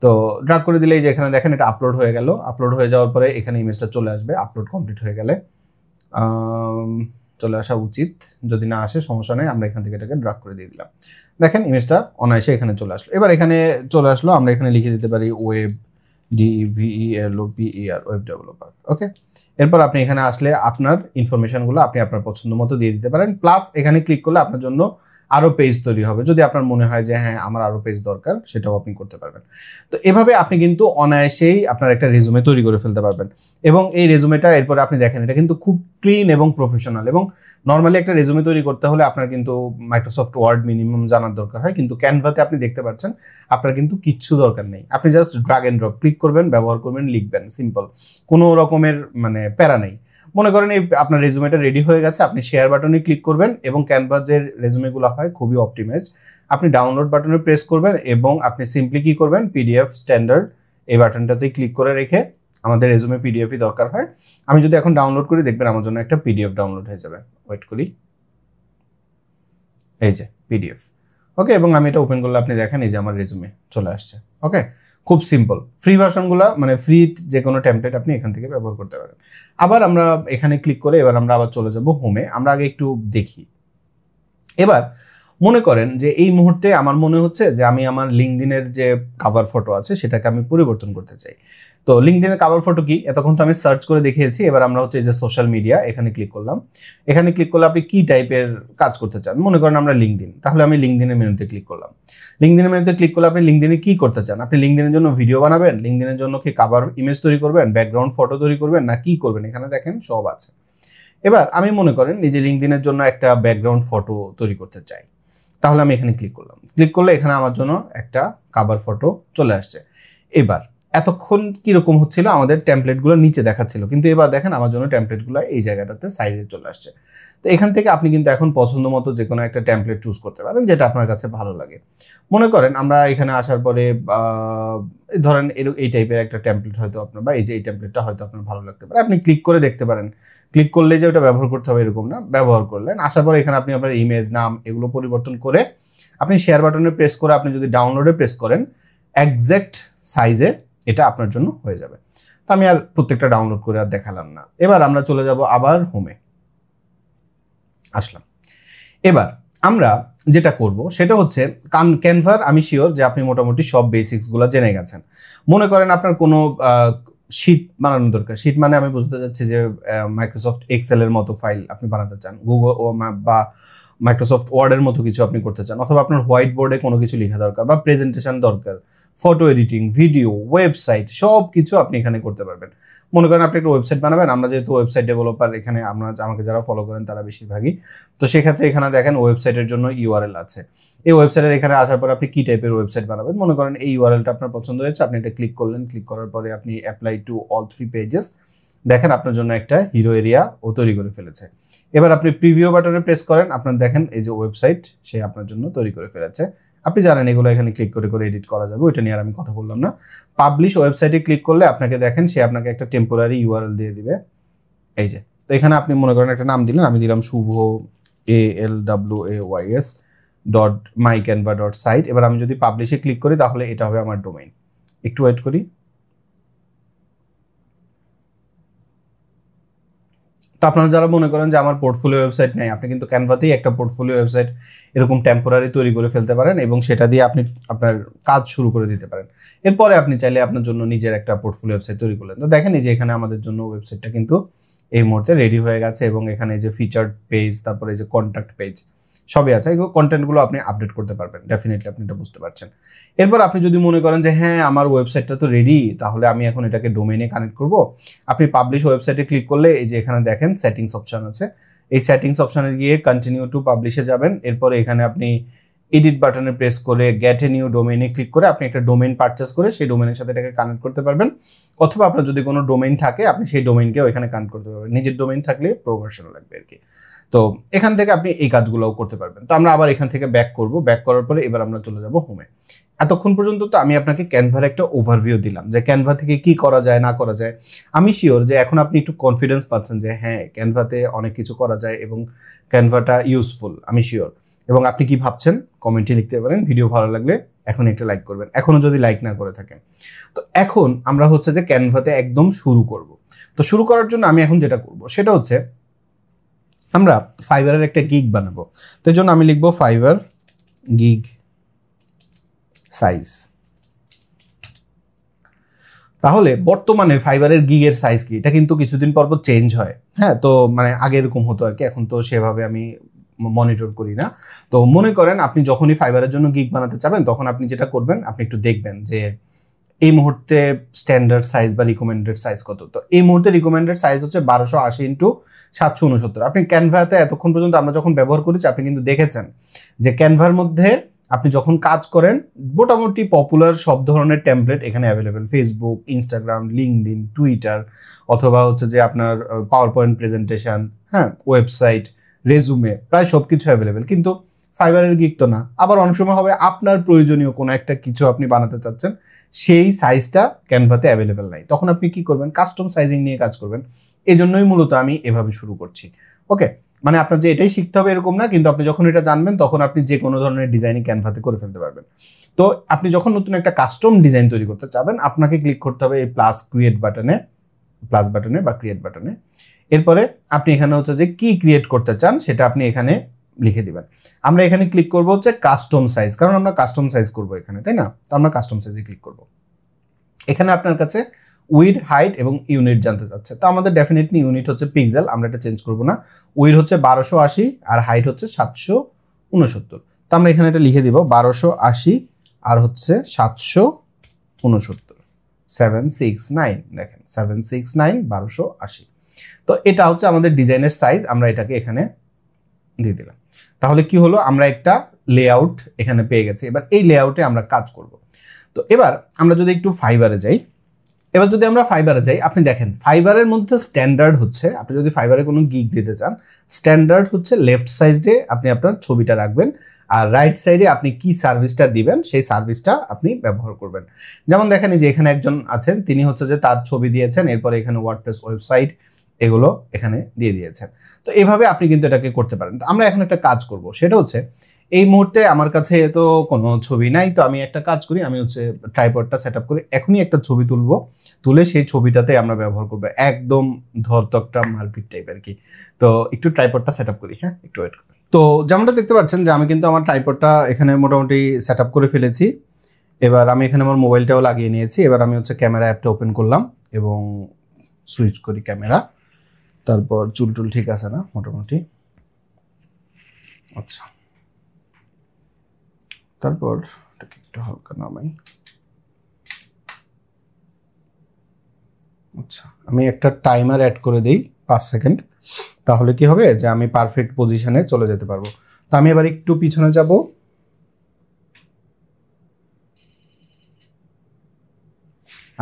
তো ড্রাগ করে দিলেই যে এখানে দেখেন এটা আপলোড হয়ে গেল। আপলোড হয়ে যাওয়ার পরে এখানে ইমেজটা চলে আসবে, আপলোড কমপ্লিট হয়ে গেলে চলে আসা উচিত, যদি না আসে সমস্যা নেই, আমরা এখান থেকে এটাকে ড্রাগ করে দিয়ে দিলাম। দেখেন ইমেজটা অনায়াসে এখানে চলে আসলো। এবার এখানে চলে আসলো, আমরা এখানে লিখে দিতে পারি ওয়েব, DEVELOPER, ওয়েব ডেভেলপার। ওকে, এরপর আপনি এখানে আসলে আপনার ইনফরমেশনগুলো আপনি আপনার পছন্দ মতো দিয়ে দিতে পারেন। প্লাস এখানে ক্লিক করলে আপনার জন্য আরো পেজ তৈরি হবে, যদি আপনার মনে হয় যে হ্যাঁ আমার আরো পেজ দরকার, সেটাও আপনি করতে পারবেন। তো এভাবে আপনি কিন্তু অনায়াসেই আপনার একটা রেজুমে তৈরি করে ফেলতে পারবেন। এবং এই রেজুমেটা এরপরে আপনি দেখেন এটা কিন্তু খুব ক্লিন এবং প্রফেশনাল। এবং নর্মালি একটা রেজুমে তৈরি করতে হলে আপনার কিন্তু মাইক্রোসফট ওয়ার্ড মিনিমাম জানার দরকার হয়, কিন্তু ক্যানভাতে আপনি দেখতে পাচ্ছেন আপনার কিন্তু কিচ্ছু দরকার নেই। আপনি just drag and drop click করবেন, ব্যবহার করবেন, লিখবেন, সিম্পল, কোনো রকমের প্যারা নেই। মনে করেন এই আপনার রেজুমেটা রেডি হয়ে গেছে, আপনি শেয়ার বাটনে ক্লিক করবেন এবং ক্যানভার যে রেজুমেগুলো হয় খুবই অপটিমাইজড, আপনি ডাউনলোড বাটনে প্রেস করবেন এবং আপনি সিম্পলি কি করবেন, পিডিএফ স্ট্যান্ডার্ড এই বাটনটাতে ক্লিক করে রেখে, আমাদের রেজুমে পিডিএফই দরকার হয়। আমি যদি এখন ডাউনলোড করি দেখবেন আমার জন্য একটা পিডিএফ ডাউনলোড হয়ে যাবে। ওয়েট করি, এই যে পিডিএফ। ওকে, এবং আমি এটা ওপেন করলে আপনি দেখেন এই যে আমার রেজুমে চলে আসছে। ওকে, খুব সিম্পল। ফ্রি ভার্সনগুলো ফ্রি যে কোনো টেমপ্লেট আপনি এখান থেকে ব্যবহার করতে পারেন। আবার আমরা এখানে ক্লিক করে এবার আমরা আবার চলে যাব হোমে। আমরা আগে একটু দেখি। এবার মনে করেন যে এই মুহূর্তে আমার মনে হচ্ছে যে আমি আমার লিঙ্কডইনের যে কভার ফটো আছে সেটাকে আমি পরিবর্তন করতে চাই। তো লিঙ্কডইনের কভার ফটো কি এতক্ষণ তো আমি সার্চ করে দেখিয়েছি। এবার আমরা হচ্ছে এই যে সোশ্যাল মিডিয়া এখানে ক্লিক করলাম। এখানে ক্লিক করলে আপনি কি টাইপের কাজ করতে চান, মনে করেন আমরা লিঙ্কডইন, তাহলে আমি লিঙ্কডইনের মেনুতে ক্লিক করলাম। লিঙ্কডইনের মেনুতে ক্লিক করলে আপনি লিঙ্কডইনে কি করতে চান, আপনি লিঙ্কডইনের জন্য ভিডিও বানাবেন, লিঙ্কডইনের জন্য কি কভার ইমেজ তৈরি করবেন, ব্যাকগ্রাউন্ড ফটো তৈরি করবেন, না কি করবেন, এখানে দেখেন সব আছে। এবার আমি মনে করেন নিজে লিঙ্কডইনের জন্য একটা ব্যাকগ্রাউন্ড ফটো তৈরি করতে চাই, তাহলে আমি এখানে ক্লিক করলাম। ক্লিক করলে এখানে আমার জন্য একটা কভার ফটো চলে আসছে। এবার এতক্ষণ কিরকম হচ্ছিল, আমাদের টেমপ্লেটগুলো নিচে দেখাচ্ছিল, কিন্তু এবার দেখেন আমার জন্য টেমপ্লেটগুলো এই জায়গাটাতে সাইডে চলে আসছে। তো এখান থেকে আপনি কিন্তু এখন পছন্দ মতো যে কোনো একটা টেমপ্লেট চুজ করতে পারেন যেটা আপনার কাছে ভালো লাগে। মনে করেন আমরা এখানে আসার পরে ধরেন এই টাইপের একটা টেমপ্লেট হয়তো আপনার, বা এই যে এই টেমপ্লেটটা হয়তো আপনার ভালো লাগতে পারে, আপনি ক্লিক করে দেখতে পারেন। ক্লিক করলে যে ওটা ব্যবহার করতে হবে এরকম না, ব্যবহার করলেন, আসার পরে এখানে আপনি আপনার ইমেজ, নাম এগুলো পরিবর্তন করে আপনি শেয়ার বাটনে প্রেস করে আপনি যদি ডাউনলোডে প্রেস করেন এক্স্যাক্ট সাইজে এটা আপনার জন্য হয়ে যাবে। তো আমি আর প্রত্যেকটা ডাউনলোড করে আর দেখালাম না। এবার আমরা চলে যাব আবার হোমে আসলাম। এবার আমরা যেটা করব সেটা হচ্ছে ক্যানভার, আমি শিওর যে আপনি মোটামুটি সব বেসিক্সগুলো জেনে গেছেন। মনে করেন আপনার কোনো শিট বানানো দরকার, শিট মানে আমি বুঝতে চাচ্ছি যে মাইক্রোসফট এক্সেলের মতো ফাইল আপনি বানাতে চান, গুগল বা মাইক্রোসফট ওয়ার্ডের মতো কিছু আপনি করতে চান, অথবা আপনার হোয়াইট বোর্ডে কোনো কিছু লেখা দরকার, বা প্রেজেন্টেশন দরকার, ফটো এডিটিং, ভিডিও, ওয়েবসাইট, সব কিছু আপনি এখানে করতে পারবেন। মনে করেন আপনি একটা ওয়েবসাইট বানাবেন, আমরা যেহেতু ওয়েবসাইট ডেভেলপার এখানে, আমাকে যারা ফলো করেন তারা বেশিরভাগই, তো সেক্ষেত্রে এখানে দেখেন ওয়েবসাইটের জন্য ইউআরএল আছে। এই ওয়েবসাইটের এখানে আসার পর আপনি কি টাইপের ওয়েবসাইট বানাবেন, মনে করেন এই ইউআরএলটা আপনার পছন্দ হয়েছে, আপনি এটা ক্লিক করলেন। ক্লিক করার পরে আপনি অ্যাপ্লাই টু অল 3 পেজেস, দেখেন আপনার জন্য একটা হিরো এরিয়া ও তৈরি করে ফেলেছে। এবার আপনি প্রিভিউ বাটনে প্রেস করেন, আপনার দেখেন এই যে ওয়েবসাইট সে আপনার জন্য তৈরি করে ফেলেছে। আপনি জানেন এগুলো এখানে ক্লিক করে করে এডিট করা যাবে, ওইটা নিয়ে আর আমি কথা বললাম না। পাবলিশ ওয়েবসাইটে ক্লিক করলে আপনাকে দেখেন সে আপনাকে একটা টেম্পোরারি ইউআরএল দিয়ে দিবে, এই যে। তো এখানে আপনি মনে করেন একটা নাম দিলেন, আমি দিলাম শুভ always.mycanva.site। এবার আমি যদি পাবলিশে ক্লিক করি তাহলে এটা হবে আমার ডোমেইন। একটু ওয়েট করি। তো আপনারা যারা মনে করেন যে আমার পোর্টফোলিও ওয়েবসাইট নেই, আপনি কিন্তু ক্যানভাতেই একটা পোর্টফোলিও ওয়েবসাইট এরকম টেম্পোরারি তৈরি করে ফেলতে পারেন এবং সেটা দিয়ে আপনি আপনার কাজ শুরু করে দিতে পারেন। এরপরে আপনি চাইলে আপনার জন্য নিজের একটা পোর্টফোলিও ওয়েবসাইট তৈরি করলেন। তো দেখেন এই যে এখানে আমাদের জন্য ওয়েবসাইটটা কিন্তু এই মুহূর্তে রেডি হয়ে গেছে এবং এখানে এই যে ফিচার্ড পেজ, তারপরে এই যে কন্ট্যাক্ট পেজ সবই আছে। এই কন্টেন্টগুলো আপনি আপডেট করতে পারবেন, ডেফিনেটলি আপনি এটা বুঝতে পারছেন। এরপর আপনি যদি মনে করেন যে হ্যাঁ আমার ওয়েবসাইটটা তো রেডি, তাহলে আমি এখন এটাকে ডোমেইনে কানেক্ট করব, আপনি পাবলিশ ওয়েবসাইটে ক্লিক করলে এই যে এখানে দেখেন সেটিংস অপশন আছে, এই সেটিংস অপশনে গিয়ে কন্টিনিউ টু পাবলিশে যাবেন। এরপরে এখানে আপনি এডিট বাটনে প্রেস করে গেট এ নিউ ডোমেইনে ক্লিক করে আপনি একটা ডোমেইন পারচেস করে সেই ডোমেইনের সাথে এটাকে কানেক্ট করতে পারবেন, অথবা আপনার যদি কোনো ডোমেইন থাকে আপনি সেই ডোমেইনকেও এখানে কানেক্ট করতে পারবেন। নিজের ডোমেইন থাকলে প্রমোশন লাগবে আর কি। তো এখান থেকে আপনি এই কাজগুলোও করতে পারবেন। তো আমরা আবার এখান থেকে ব্যাক করব, ব্যাক করার পরে এবার আমরা চলে যাব হোমে। এতক্ষণ পর্যন্ত তো আমি আপনাকে ক্যানভার একটা ওভারভিউ দিলাম যে ক্যানভা থেকে কি করা যায় না করা যায়। আমি শিওর যে এখন আপনি একটু কনফিডেন্স পাচ্ছেন যে হ্যাঁ ক্যানভাতে অনেক কিছু করা যায় এবং ক্যানভাটা ইউজফুল, আমি শিওর। এবং আপনি কি ভাবছেন কমেন্টে লিখতে পারেন। ভিডিও ভালো লাগলে এখন একটা লাইক করবেন, এখনো যদি লাইক না করে থাকেন। তো এখন আমরা হচ্ছে যে ক্যানভাতে একদম শুরু করব। তো শুরু করার জন্য আমি এখন যেটা করব সেটা হচ্ছে আমরা ফাইবারের একটা গিগ বানাবো। তো এই জন্য আমি লিখবো ফাইবার গিগ সাইজ। তাহলে বর্তমানে ফাইবারের গিগের সাইজ কি, এটা কিন্তু কিছুদিন পর পর চেঞ্জ হয়। হ্যাঁ, তো মানে আগে এরকম হতো আর কি, এখন তো সেভাবে আমি মনিটর করি না। তো মনে করেন আপনি যখনই ফাইবারের জন্য গিগ বানাতে চাবেন তখন আপনি যেটা করবেন, আপনি একটু দেখবেন যে এই মুহূর্তে স্ট্যান্ডার্ড সাইজ বা রিকমেন্ডেড সাইজ কত। তো এই মুহূর্তে রিকমেন্ডেড সাইজ হচ্ছে 1280x769। আপনি ক্যানভাতে এতক্ষণ পর্যন্ত আমরা যখন ব্যবহার করেছি আপনি কিন্তু দেখেছেন যে ক্যানভার মধ্যে আপনি যখন কাজ করেন মোটামুটি পপুলার সব ধরনের টেমপ্লেট এখানে available, Facebook, Instagram, LinkedIn, Twitter, অথবা হচ্ছে যে আপনার পাওয়ার পয়েন্ট প্রেজেন্টেশন, হ্যাঁ, ওয়েবসাইট, রেজুমে, প্রায় সব কিছু অ্যাভেলেবেল। কিন্তু ফাইবারের গিগ তো না। আবার অনেক সময় হবে আপনার প্রয়োজনীয় কোনো একটা কিছু আপনি বানাতে চাচ্ছেন, সেই সাইজটা ক্যানভাতে অ্যাভেলেবেল নাই, তখন আপনি কি করবেন, কাস্টম সাইজিং নিয়ে কাজ করবেন। এই জন্যই মূলত আমি এভাবে শুরু করছি। ওকে, মানে আপনার যে এটাই শিখতে হবে এরকম না, কিন্তু আপনি যখন এটা জানবেন তখন আপনি যে কোনো ধরনের ডিজাইনিং ক্যানভাতে করে ফেলতে পারবেন। তো আপনি যখন নতুন একটা কাস্টম ডিজাইন তৈরি করতে চাবেন আপনাকে ক্লিক করতে হবে এই প্লাস বাটনে বা ক্রিয়েট বাটনে। এরপরে আপনি এখানে হচ্ছে যে কি ক্রিয়েট করতে চান সেটা আপনি এখানে লিখে দিবেন। আমরা এখানে ক্লিক করব হচ্ছে কাস্টম সাইজ, কারণ আমরা কাস্টম সাইজ করব এখানে, তাই না? তো আমরা কাস্টম সাইজে ক্লিক করব। এখানে আপনার কাছে উইড, হাইট এবং ইউনিট জানতে চাচ্ছে। তো আমাদের ডেফিনেটলি ইউনিট হচ্ছে পিক্সেল, আমরা এটা চেঞ্জ করব না। উইড হচ্ছে 1280 আর হাইট হচ্ছে 769। তো আমরা এখানে এটা লিখে দিব 1280 আর হচ্ছে 769, 769, দেখেন 769 1280। তো এটা হচ্ছে আমাদের ডিজাইনের সাইজ, আমরা এটাকে এখানে দিয়ে দিলাম। তাহলে কি হলো, আমরা একটা লেআউট এখানে পেয়ে গেছি। এবার এই লেআউটে আমরা কাজ করব। তো এবার আমরা যদি একটু ফাইবারে যাই, আপনি দেখেন ফাইবারের মধ্যে স্ট্যান্ডার্ড হচ্ছে, আপনি যদি ফাইবারে কোনো গিগ দিতে চান, স্ট্যান্ডার্ড হচ্ছে লেফট সাইডে আপনি আপনার ছবিটা রাখবেন, আর রাইট সাইডে আপনি কি সার্ভিসটা দিবেন সেই সার্ভিসটা আপনি ব্যবহার করবেন। যেমন দেখেন যে এখানে একজন আছেন, তিনি হচ্ছে যে তার ছবি দিয়েছেন, এরপরে এখানে ওয়ার্ডপ্রেস ওয়েবসাইট এগুলো এখানে দিয়ে দিয়েছেন। তো এভাবে আপনি কিন্তু এটাকে করতে পারেন। তো আমরা এখন একটা কাজ করব, সেটা হচ্ছে এই মুহূর্তে আমার কাছে তো কোনো ছবি নাই, তো আমি একটা কাজ করি, আমি হচ্ছে ট্রাইপডটা সেট আপ করে এখনই একটা ছবি তুলে সেই ছবিটাতে আমরা ব্যবহার করবো, একদম ধরতকটা মারপিট টাইপ আর কি। তো একটু ট্রাইপডটা সেট আপ করি, হ্যাঁ একটু ওয়েট করি। তো যেমনটা দেখতে পাচ্ছেন যে আমি কিন্তু আমার ট্রাইপডটা এখানে মোটামুটি সেট আপ করে ফেলেছি। এবার আমি এখানে আমার মোবাইলটাও লাগিয়ে নিয়েছি। এবার আমি হচ্ছে ক্যামেরা অ্যাপটা ওপেন করলাম এবং সুইচ করি ক্যামেরা। তারপর চুল ঠিক আছে না মোটামুটি, আচ্ছা। তারপর এটাকে একটু হালকা নামাই। আচ্ছা, আমি একটা টাইমার অ্যাড করে দিই 5 সেকেন্ড, তাহলে কি হবে যে আমি পারফেক্ট পজিশনে চলে যেতে পারবো। তো আমি এবার একটু পিছনে যাব।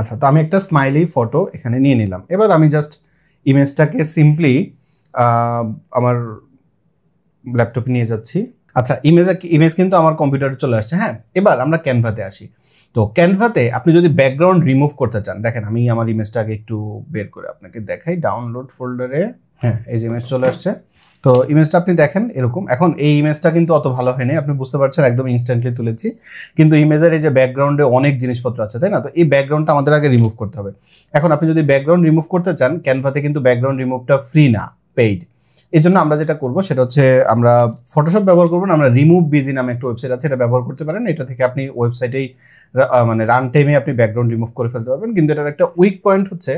আচ্ছা, তো আমি একটা স্মাইলি ফটো এখানে নিয়ে নিলাম। এবার আমি জাস্ট ইমেজটাকে সিম্পলি আমার ল্যাপটপে নিয়ে যাচ্ছি। আচ্ছা, ইমেজ কিন্তু আমার কম্পিউটারে চলে আসছে। হ্যাঁ, এবার আমরা ক্যানভাতে আসি। তো ক্যানভাতে আপনি যদি ব্যাকগ্রাউন্ড রিমুভ করতে চান, দেখেন আমি আমার ইমেজটাকে একটু বের করে আপনাকে দেখাই। ডাউনলোড ফোল্ডারে, হ্যাঁ এই যে ইমেজ চলে আসছে। তো ইমেজটা আপনি দেখেন এরকম। এখন এই ইমেজটা কিন্তু অত ভালো হয়নি, আপনি বুঝতে পারছেন, একদম ইনস্ট্যান্টলি তুলেছি, কিন্তু ইমেজের এই যে ব্যাকগ্রাউন্ডে অনেক জিনিসপত্র আছে, তাই না? তো এই ব্যাকগ্রাউন্ডটা আমাদের আগে রিমুভ করতে হবে। এখন আপনি যদি ব্যাকগ্রাউন্ড রিমুভ করতে চান, ক্যানভাতে কিন্তু ব্যাকগ্রাউন্ড রিমুভটা ফ্রি না, পেইড। এই জন্য আমরা যেটা করবো সেটা হচ্ছে আমরা ফটোশপ ব্যবহার করবো না, আমরা রিমুভ বিজি নামে একটা ওয়েবসাইট আছে, এটা ব্যবহার করতে পারেন। এটা থেকে আপনি ওয়েবসাইটেই মানে রান টাইমে আপনি ব্যাকগ্রাউন্ড রিমুভ করে ফেলতে পারবেন। কিন্তু এটার একটা উইক পয়েন্ট হচ্ছে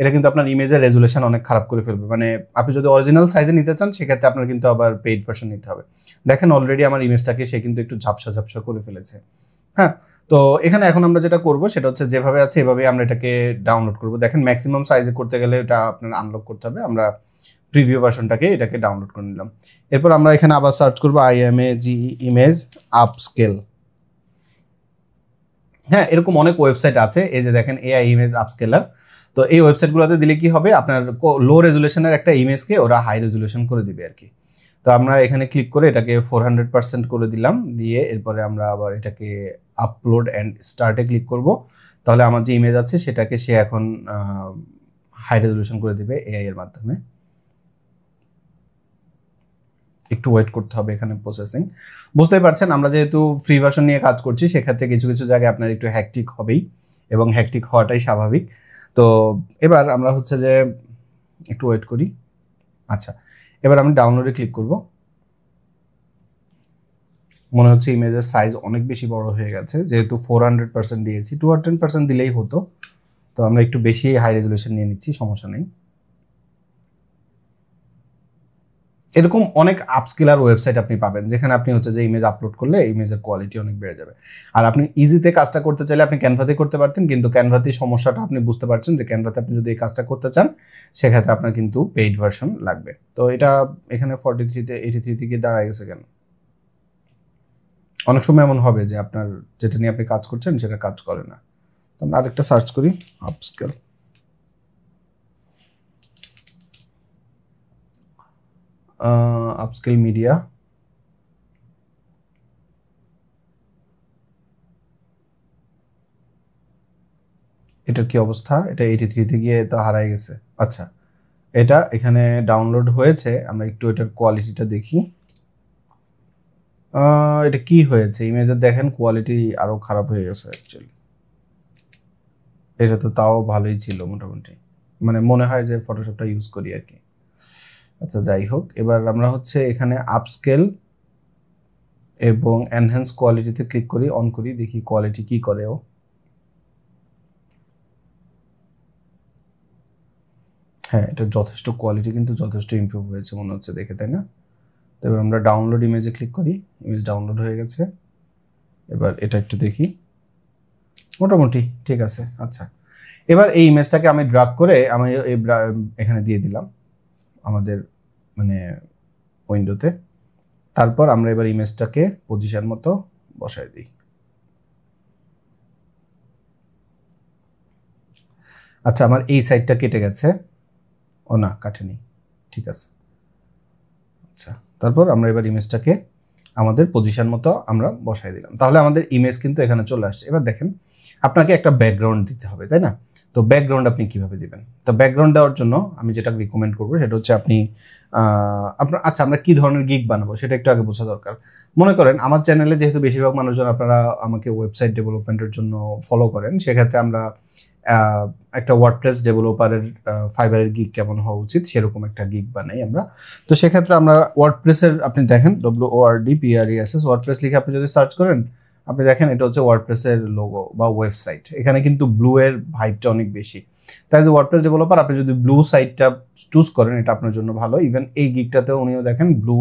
এটা কিন্তু আপনার ইমেজের রেজুলেশন অনেক খারাপ করে ফেলবে। মানে আপনি যদি অরিজিনাল সাইজে নিতে চান সেক্ষেত্রে আপনার কিন্তু আবার পেইড ভার্সন নিতে হবে। দেখেন অলরেডি আমার ইমেজটাকে সে কিন্তু একটু ঝাপসা ঝাপসা করে ফেলেছে। হ্যাঁ, তো এখানে এখন আমরা যেটা করব সেটা হচ্ছে যেভাবে আছে এভাবে আমরা এটাকে ডাউনলোড করব। দেখেন ম্যাক্সিমাম সাইজে করতে গেলে এটা আপনার আনলক করতে হবে। আমরা প্রিভিউ ভার্সনটাকে এটাকে ডাউনলোড করে নিলাম। এরপর আমরা এখানে আবার সার্চ করবো IMAGE ইমেজ আপস্কেল। হ্যাঁ, এরকম অনেক ওয়েবসাইট আছে, এই যে দেখেন AI ইমেজ আপস্কেলার। তো এই ওয়েবসাইটগুলোতে দিলে কি হবে, আপনার লো রেজুলেশনের একটা ইমেজকে ওরা হাই রেজুলেশন করে দিবে আর কি। তো আমরা এখানে ক্লিক করে এটাকে 400% করে দিলাম, দিয়ে এরপরে আমরা আবার এটাকে আপলোড অ্যান্ড স্টার্টে ক্লিক করব। তাহলে আমার যে ইমেজ আছে সেটাকে সে এখন হাই রেজুলেশন করে দিবে AI এর মাধ্যমে। একটু ওয়েট করতে হবে এখানে প্রসেসিং। বুঝতেই পারছেন আমরা যেহেতু ফ্রি ভার্সন নিয়ে কাজ করছি, সেক্ষেত্রে কিছু কিছু জায়গায় আপনার একটু হ্যাকটিক হবেই, এবং হ্যাকটিক হওয়াটাই স্বাভাবিক। তো এবার আমরা হচ্ছে যে একটু ওয়েট করি। আচ্ছা, এবার আমি ডাউনলোডে ক্লিক করব। মনে হচ্ছে ইমেজের সাইজ অনেক বেশি বড় হয়ে গেছে, যেহেতু 400% দিয়েছি, 210% দিলেই হতো। তো আমরা একটু বেশি হাই রেজুলেশন নিয়ে নিচ্ছি, সমস্যা নেই। এরকম অনেক আপস্কেলার ওয়েবসাইট আপনি পাবেন, যেখানে আপনি হচ্ছে যে ইমেজ আপলোড করলে ইমেজের কোয়ালিটি অনেক বেড়ে যাবে। আর আপনি ইজিতে কাজটা করতে চাইলে আপনি ক্যানভাতে করতে পারতেন, কিন্তু ক্যানভাতে সমস্যাটা আপনি বুঝতে পারছেন যে ক্যানভাতে আপনি যদি এই কাজটা করতে চান সেক্ষেত্রে আপনার কিন্তু পেইড ভার্সন লাগবে। তো এটা এখানে 43-তে 83 থেকে দাঁড়ায় গেছে কেন? অনেক সময় এমন হবে যে আপনার যেটা নিয়ে আপনি কাজ করছেন সেটা কাজ করে না। তো আমরা আরেকটা সার্চ করি, আপস্কেল। আপস্কেল মিডিয়া, এটার কি অবস্থা? এটা 83-তে গিয়ে তো হারাই গেছে। আচ্ছা, এটা এখানে ডাউনলোড হয়েছে, আমরা একটু এটার কোয়ালিটিটা দেখি। এটা কি হয়েছে, ইমেজের দেখেন কোয়ালিটি আরো খারাপ হয়ে গেছে অ্যাকচুয়ালি। এটা তো তাও ভালোই ছিল মোটামুটি, মানে মনে হয় যে ফটোশপটা ইউজ করি আর কি। আচ্ছা যাই হোক, এবার আমরা হচ্ছে এখানে আপস্কেল এবং এনহ্যান্স কোয়ালিটিতে ক্লিক করি, অন করি, দেখি কোয়ালিটি কি করে ও। হ্যাঁ, এটা যথেষ্ট কোয়ালিটি কিন্তু যথেষ্ট ইমপ্রুভ হয়েছে মনে হচ্ছে দেখে, তাই না? এবার আমরা ডাউনলোড ইমেজে ক্লিক করি, ইমেজ ডাউনলোড হয়ে গেছে। এবার এটা একটু দেখি, মোটামুটি ঠিক আছে। আচ্ছা, এবার এই ইমেজটাকে আমি ড্রাগ করে আমি এখানে দিয়ে দিলাম আমাদের মানে উইন্ডোতে। তারপর আমরা এবার ইমেজটাকে পজিশন মতো বসায় দিই। আচ্ছা, আমার এই সাইডটা কেটে গেছে, ও না কাটেনি, ঠিক আছে। আচ্ছা, তারপর আমরা এবার ইমেজটাকে আমাদের পজিশন মতো আমরা বসাই দিলাম, তাহলে আমাদের ইমেজ কিন্তু এখানে চলে আসছে। এবার দেখেন, আপনাকে একটা ব্যাকগ্রাউন্ড দিতে হবে, তাই না? তো ব্যাকগ্রাউন্ড আপনি কিভাবে দিবেন? তো ব্যাকগ্রাউন্ড দেওয়ার জন্য আমি যেটা রিকমেন্ড করবো সেটা হচ্ছে আপনি আপনার, আচ্ছা আমরা কি ধরনের গিগ বানাবো সেটা একটু আগে বোঝা দরকার। মনে করেন আমার চ্যানেলে যেহেতু বেশিরভাগ মানুষজন আপনারা আমাকে ওয়েবসাইট ডেভেলপমেন্টের জন্য ফলো করেন, সেক্ষেত্রে আমরা একটা ওয়ার্ডপ্রেস ডেভেলপারের ফাইবারের গিগ কেমন হওয়া উচিত সেরকম একটা গিগ বানাই আমরা। তো সেক্ষেত্রে আমরা ওয়ার্ডপ্রেসের, আপনি দেখেন WORDPRESS ওয়ার্ডপ্রেস লিখে আপনি যদি সার্চ করেন, আপনি দেখেন এটা হচ্ছে ওয়ার্ডপ্রেসের লোগো বা ওয়েবসাইট। এখানে কিন্তু ব্লু এর ভাইবটা অনেক বেশি, তাই যে ওয়ার্ডপ্রেস ডেভেলপার আপনি যদি ব্লু সাইটটা চুজ করেন এটা আপনার জন্য ভালো। ইভেন এই গিগটাতেও উনিও দেখেন ব্লু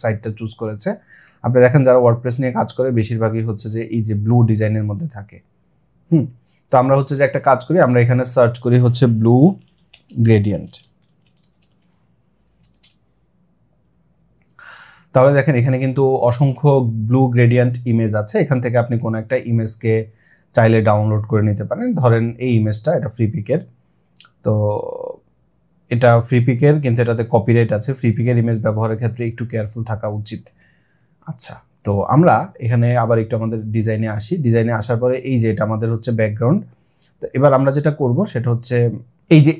সাইটটা চুজ করেছে। আপনি দেখেন যারা ওয়ার্ডপ্রেস নিয়ে কাজ করে বেশিরভাগই হচ্ছে যে এই যে ব্লু ডিজাইনের মধ্যে থাকে। তো আমরা হচ্ছে যে একটা কাজ করি, আমরা এখানে সার্চ করি হচ্ছে ব্লু গ্রেডিয়েন্ট। তাহলে দেখেন এখানে কিন্তু অসংখ্য ব্লু গ্রেডিয়েন্ট ইমেজ আছে। এখান থেকে আপনি কোনো একটা ইমেজকে চাইলে ডাউনলোড করে নিতে পারেন। ধরেন এই ইমেজটা, এটা ফ্রি পিকের, তো এটা ফ্রি পিকের কিন্তু এটাতে কপিরাইট আছে। ফ্রি পিকের ইমেজ ব্যবহারের ক্ষেত্রে একটু কেয়ারফুল থাকা উচিত। আচ্ছা, তো আমরা এখানে আবার একটু আমাদের ডিজাইনে আসি। ডিজাইনে আসার পরে এই যে এটা আমাদের হচ্ছে ব্যাকগ্রাউন্ড। তো এবার আমরা যেটা করব সেটা হচ্ছে এই যে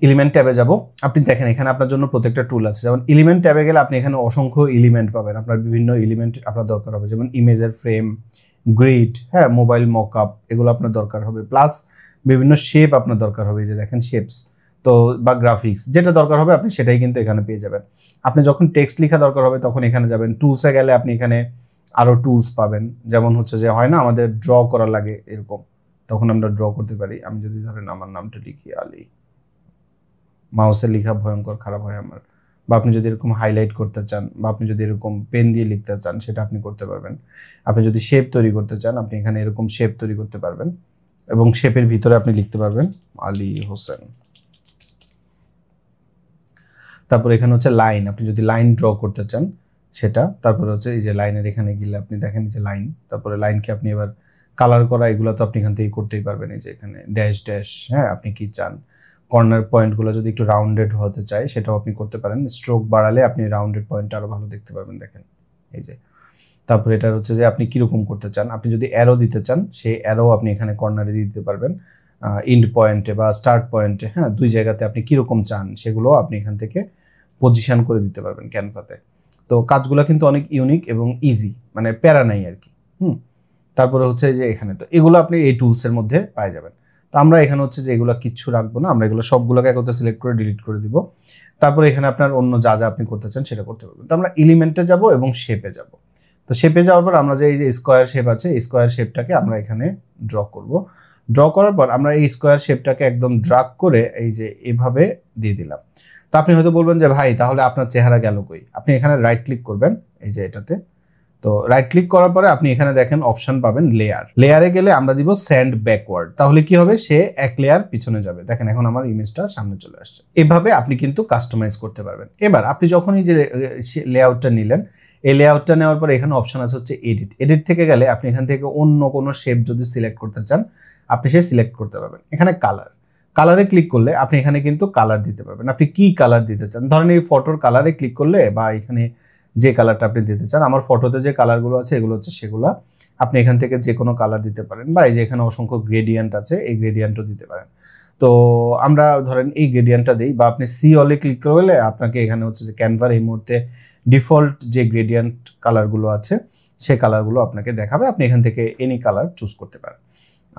এলিমেন্ট ট্যাবে যাব। আপনি দেখেন এখানে আপনার জন্য প্রত্যেকটা টুল আছে। যেমন এলিমেন্ট ট্যাবে গেলে আপনি এখানে অসংখ্য এলিমেন্ট পাবেন, আপনার বিভিন্ন এলিমেন্ট আপনার দরকার হবে, যেমন ইমেজের ফ্রেম, গ্রিড, হ্যাঁ, মোবাইল মকআপ, এগুলো আপনার দরকার হবে। প্লাস বিভিন্ন শেপ আপনার দরকার হবে, এই যে দেখেন শেপস, তো বা গ্রাফিক্স যেটা দরকার হবে আপনি সেটাই কিন্তু এখানে পেয়ে যাবেন। আপনি যখন টেক্সট লেখা দরকার হবে তখন এখানে যাবেন, টুলসে গেলে আপনি এখানে আরও টুলস পাবেন। যেমন হচ্ছে যে হয় না আমাদের ড্র করা লাগে এরকম, তখন আমরা ড্র করতে পারি। আমি যদি ধরেন আমার নামটা লিখি আলী, মাউসের লেখা ভয়ঙ্কর খারাপ হয় আমার, বা আপনি যদি এরকম হাইলাইট করতে চান বা আপনি যদি এরকম পেন দিয়ে লিখতে চান সেটা আপনি করতে পারবেন। আপনি যদি শেপ তৈরি করতে চান আপনি এখানে এরকম শেপ তৈরি করতে পারবেন এবং শেপের ভিতরে আপনি লিখতে পারবেন আলী হোসেন। তারপর এখানে হচ্ছে লাইন, আপনি যদি লাইন ড্র করতে চান সেটা। তারপরে হচ্ছে এই যে লাইনের এখানে গেলে আপনি দেখেন এই যে লাইন, তারপরে লাইনকে আপনি এবার কালার করা, এগুলো তো আপনি এখান থেকে করতেই পারবেন। এই যে এখানে ড্যাশ ড্যাশ, হ্যাঁ, আপনি কি চান, কর্নার পয়েন্টগুলো যদি একটু রাউন্ডেড হতে চায় সেটাও আপনি করতে পারেন। স্ট্রোক বাড়ালে আপনি রাউন্ডেড পয়েন্টটা আরও ভালো দেখতে পারবেন, দেখেন এই যে। তারপরে এটা হচ্ছে যে আপনি কীরকম করতে চান, আপনি যদি অ্যারো দিতে চান সেই অ্যারো আপনি এখানে কর্নারে দিয়ে দিতে পারবেন, ইন্ড পয়েন্টে বা স্টার্ট পয়েন্টে, হ্যাঁ, দুই জায়গাতে আপনি কীরকম চান সেগুলো আপনি এখান থেকে পজিশন করে দিতে পারবেন ক্যানভাতে। তো কাজগুলো কিন্তু অনেক ইউনিক এবং ইজি, মানে প্যারা নাই আর কি। তারপরে হচ্ছে যে এখানে তো এগুলো আপনি এই টুলসের মধ্যে পাই যাবেন। তো আমরা এখানে হচ্ছে যে এগুলো কিচ্ছু রাখবো না, আমরা এগুলো সবগুলোকে একত্রে সিলেক্ট করে ডিলিট করে দিব। তারপরে এখানে আপনার অন্য যা যা আপনি করতে চান সেটা করতে পারবেন। তো আমরা এলিমেন্টে যাব এবং শেপে যাব। তো শেপে যাওয়ার পর আমরা যে এই যে স্কোয়ার শেপ আছে, এই স্কোয়ার শেপটাকে আমরা এখানে ড্র করব। ড্র করার পর আমরা এই স্কোয়ার শেপটাকে একদম ড্রাগ করে এই যে এভাবে দিয়ে দিলাম। তো আপনি হয়তো বলবেন যে ভাই তাহলে আপনার চেহারা গেল কই? আপনি এখানে রাইট ক্লিক করবেন এই যে এটাতে। তো রাইট ক্লিক করার পরে আপনি এখানে দেখেন অপশন পাবেন লেয়ার। লেয়ারে গেলে আমরা দিব স্যান্ড ব্যাকওয়ার্ড। তাহলে কি হবে, সে এক লেয়ার পিছনে যাবে। দেখেন এখন আমার ইমেজটা সামনে চলে আসছে। এভাবে আপনি কিন্তু কাস্টমাইজ করতে পারবেন। এবার আপনি যখনই যে লেআউটটা নিলেন, এই লেআউটটা নেওয়ার পরে এখানে অপশন আছে হচ্ছে এডিট। এডিট থেকে গেলে আপনি এখান থেকে অন্য কোনো শেপ যদি সিলেক্ট করতে চান আপনি সে সিলেক্ট করতে পারবেন। এখানে কালারে ক্লিক করলে আপনি এখানে কিন্তু কালার দিতে পারবেন। আপনি কি কালার দিতে চান, ধরেন এই ফটোর কালারে ক্লিক করলে বা এখানে যে কালারটা আপনি দিতে চান, আমার ফটোতে যে কালারগুলো আছে এগুলো হচ্ছে সেগুলো, আপনি এখান থেকে যে কোনো কালার দিতে পারেন। বা এই যে এখানে অসংখ্য গ্রেডিয়েন্ট আছে, এই গ্রেডিয়েন্টও দিতে পারেন। তো আমরা ধরেন এই গ্রেডিয়েন্টটা দিই, বা আপনি সি অলে ক্লিক করলে আপনাকে এখানে হচ্ছে যে ক্যানভার এই মুহূর্তে ডিফল্ট যে গ্রেডিয়েন্ট কালারগুলো আছে সেই কালারগুলো আপনাকে দেখাবে। আপনি এখান থেকে এনি কালার চুজ করতে পারেন।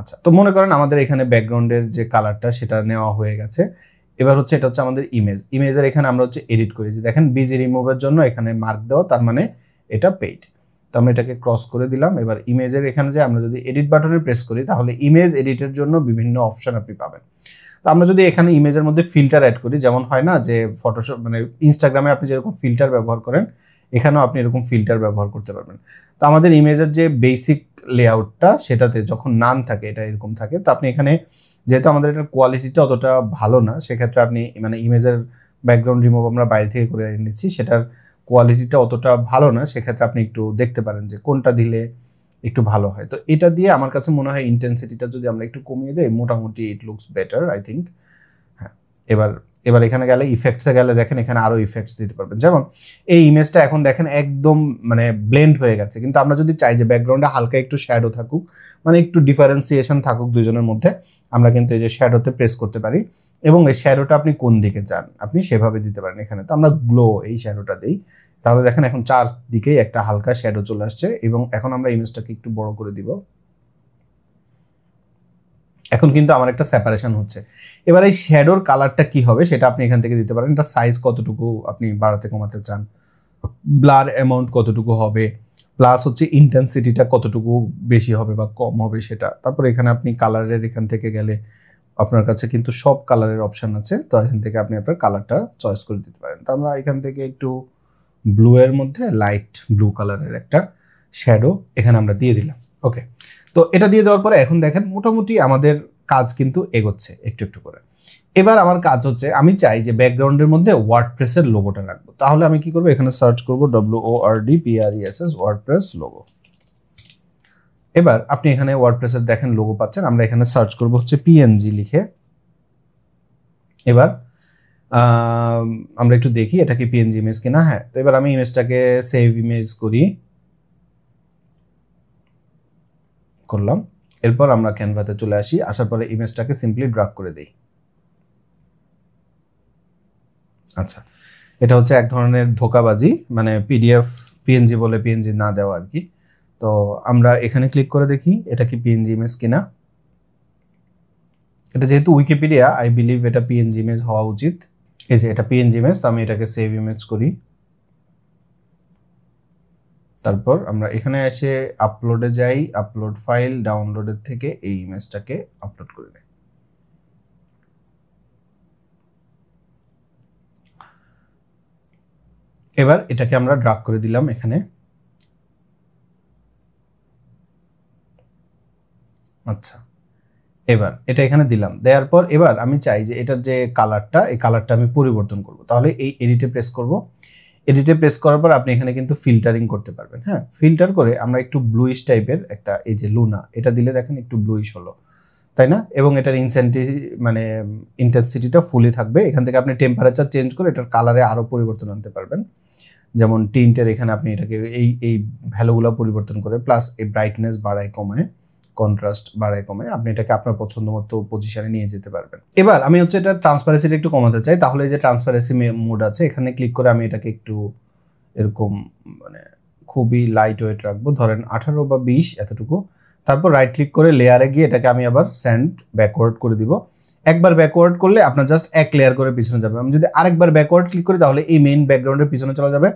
আচ্ছা, তো মনে করেন আমাদের এখানে ব্যাকগ্রাউন্ডের যে কালারটা সেটা নেওয়া হয়ে গেছে। এবার হচ্ছে এটা হচ্ছে আমাদের ইমেজের এখানে আমরা হচ্ছে এডিট করি। যে দেখেন বিজি রিমুভের জন্য এখানে মার্ক দেওয়া, তার মানে এটা পেইড। তো আমরা এটাকে ক্রস করে দিলাম। এবার ইমেজের এখানে যে আমরা যদি এডিট বাটনে প্রেস করি তাহলে ইমেজ এডিটের জন্য বিভিন্ন অপশন আপনি পাবেন। তো আমরা যদি এখানে ইমেজের মধ্যে ফিল্টার অ্যাড করি, যেমন হয় না যে ফটোশপ মানে ইনস্টাগ্রামে আপনি যেরকম ফিল্টার ব্যবহার করেন, এখানেও আপনি এরকম ফিল্টার ব্যবহার করতে পারবেন। তো আমাদের ইমেজের যে বেসিক লেআউটটা সেটাতে যখন নান থাকে, এটা এরকম থাকে। তো আপনি এখানে যেহেতু আমাদের এটার কোয়ালিটিটা অতটা ভালো না, সেক্ষেত্রে আপনি মানে ইমেজের ব্যাকগ্রাউন্ড রিমুভ আমরা বাইরে থেকে করে নিচ্ছি, সেটার কোয়ালিটিটা অতটা ভালো না, সেক্ষেত্রে আপনি একটু দেখতে পারেন যে কোনটা দিলে একটু ভালো হয়। তো এটা দিয়ে আমার কাছে মনে হয় ইন্টেন্সিটিটা যদি আমরা একটু কমিয়ে দেই, মোটামুটি it looks better I think. হ্যাঁ, এবার এখানে গেলে ইফেক্টসে গেলে দেখেন এখানে আরও ইফেক্টস দিতে পারবেন। যেমন এই ইমেজটা এখন দেখেন একদম মানে ব্লেন্ড হয়ে গেছে, কিন্তু আমরা যদি চাই যে ব্যাকগ্রাউন্ডে হালকা একটু শ্যাডো থাকুক, মানে একটু ডিফারেন্সিয়েশন থাকুক দুজনের মধ্যে, আমরা কিন্তু এই যে শ্যাডোতে প্রেস করতে পারি এবং এই শ্যাডোটা আপনি কোন দিকে চান আপনি সেভাবে দিতে পারেন। এখানে তো আমরা গ্লো এই শ্যাডোটা দিই, তাহলে দেখেন এখন চারদিকেই একটা হালকা শ্যাডো চলে আসছে। এবং এখন আমরা ইমেজটাকে একটু বড় করে দিব, এখন কিন্তু আমার একটা সেপারেশন হচ্ছে। এবার এই শ্যাডোর কালারটা কি হবে সেটা আপনি এখান থেকে দিতে পারেন। এটা সাইজ কতটুকু আপনি বাড়াতে কমাতে চান, ব্লার অ্যামাউন্ট কতটুকু হবে, প্লাস হচ্ছে ইন্টেন্সিটিটা কতটুকু বেশি হবে বা কম হবে সেটা। তারপর এখানে আপনি কালারের এখান থেকে গেলে আপনার কাছে কিন্তু সব কালারের অপশান আছে, তো এখান থেকে আপনি আপনার কালারটা চয়েস করে দিতে পারেন। তো আমরা এখান থেকে একটু ব্লু এর মধ্যে লাইট ব্লু কালারের একটা শ্যাডো এখানে আমরা দিয়ে দিলাম। ওকে, তো এটা দিয়ে দেওয়ার পরে এখন দেখেন মোটামুটি আমাদের কাজ কিন্তু এগোচ্ছে একটু একটু করে। এবার আমার কাজ হচ্ছে আমি চাই যে ব্যাকগ্রাউন্ডের মধ্যে ওয়ার্ডপ্রেসের লোগোটা রাখবো। তাহলে আমি কি করবো, এখানে সার্চ করবো WORDPRESS ওয়ার্ডপ্রেস লোগো। এবার আপনি এখানে ওয়ার্ডপ্রেসের দেখেন লোগো পাচ্ছেন। আমরা এখানে সার্চ করবো হচ্ছে PNG লিখে। এবার আমরা একটু দেখি এটা কি PNG ইমেজ কিনা। হ্যাঁ, তো এবার আমি ইমেজটাকে সেভ ইমেজ করলাম। এরপর আমরা ক্যানভাতে চলে আসি, আসার পরে ইমেজটাকে সিম্পলি ড্র্যাগ করে দেই। আচ্ছা, এটা হচ্ছে এক ধরনের ধোকাবাজি, মানে PNG বলে PNG না দেওয়া আর কি। তো আমরা এখানে ক্লিক করে দেখি এটা কি PNG ইমেজ কিনা। এটা যেহেতু উইকিপিডিয়া, আই বিলিভ এটা PNG ইমেজ হওয়া উচিত। এই যে এটা PNG ইমেজ, তো আমি এটাকে সেভ ইমেজ করি। তারপর আমরা এখানে এসে আপলোডে যাই, আপলোড ফাইল, ডাউনলোডের থেকে এই ইমেজটাকে আপলোড করে নেই। এবার এটাকে আমরা ড্র্যাগ করে দিলাম এখানে। আচ্ছা, এবার এটা এখানে দিলাম, দেওয়ার পর এবার আমি চাই যে এটার যে কালারটা, এই কালারটা আমি পরিবর্তন করব। তাহলে এই এডিটে প্রেস করব। এডিটে প্রেস করার পর আপনি এখানে কিন্তু ফিল্টারিং করতে পারবেন। হ্যাঁ, ফিল্টার করে আমরা একটু ব্লুইশ টাইপের একটা, এই যে লুনা, এটা দিলে দেখেন একটু ব্লুইশ হলো, তাই না? এবং এটার ইন্টেন্সিটিটা ফুলি থাকবে। এখান থেকে আপনি টেম্পারেচার চেঞ্জ করে এটার কালারে আরও পরিবর্তন আনতে পারবেন। যেমন টিন্টের এখানে আপনি এটাকে এই ভ্যালুগুলো পরিবর্তন করে, প্লাস এই ব্রাইটনেস বাড়ায় কমায়, কন্ট্রাস্ট বাড়ায় কমায় আপনি এটাকে আপনার পছন্দ মতো পজিশনে নিয়ে যেতে পারবেন। এবার আমি হচ্ছে এটা ট্রান্সপারেন্সিটা একটু কমাতে চাই, তাহলে এই যে ট্রান্সপারেন্সি মোড আছে এখানে ক্লিক করে আমি এটাকে একটু এরকম মানে খুবই লাইট ওয়েট রাখবো, ধরেন 18 বা 20 এতটুকু। তারপর রাইট ক্লিক করে লেয়ারে গিয়ে এটাকে আমি আবার স্যান্ড ব্যাকওয়ার্ড করে দিব। একবার ব্যাকওয়ার্ড করলে আপনার জাস্ট এক লেয়ার করে পিছনে যাবে। আমি যদি আরেকবার ব্যাকওয়ার্ড ক্লিক করি তাহলে এই মেইন ব্যাকগ্রাউন্ডের পিছনে চলে যাবে,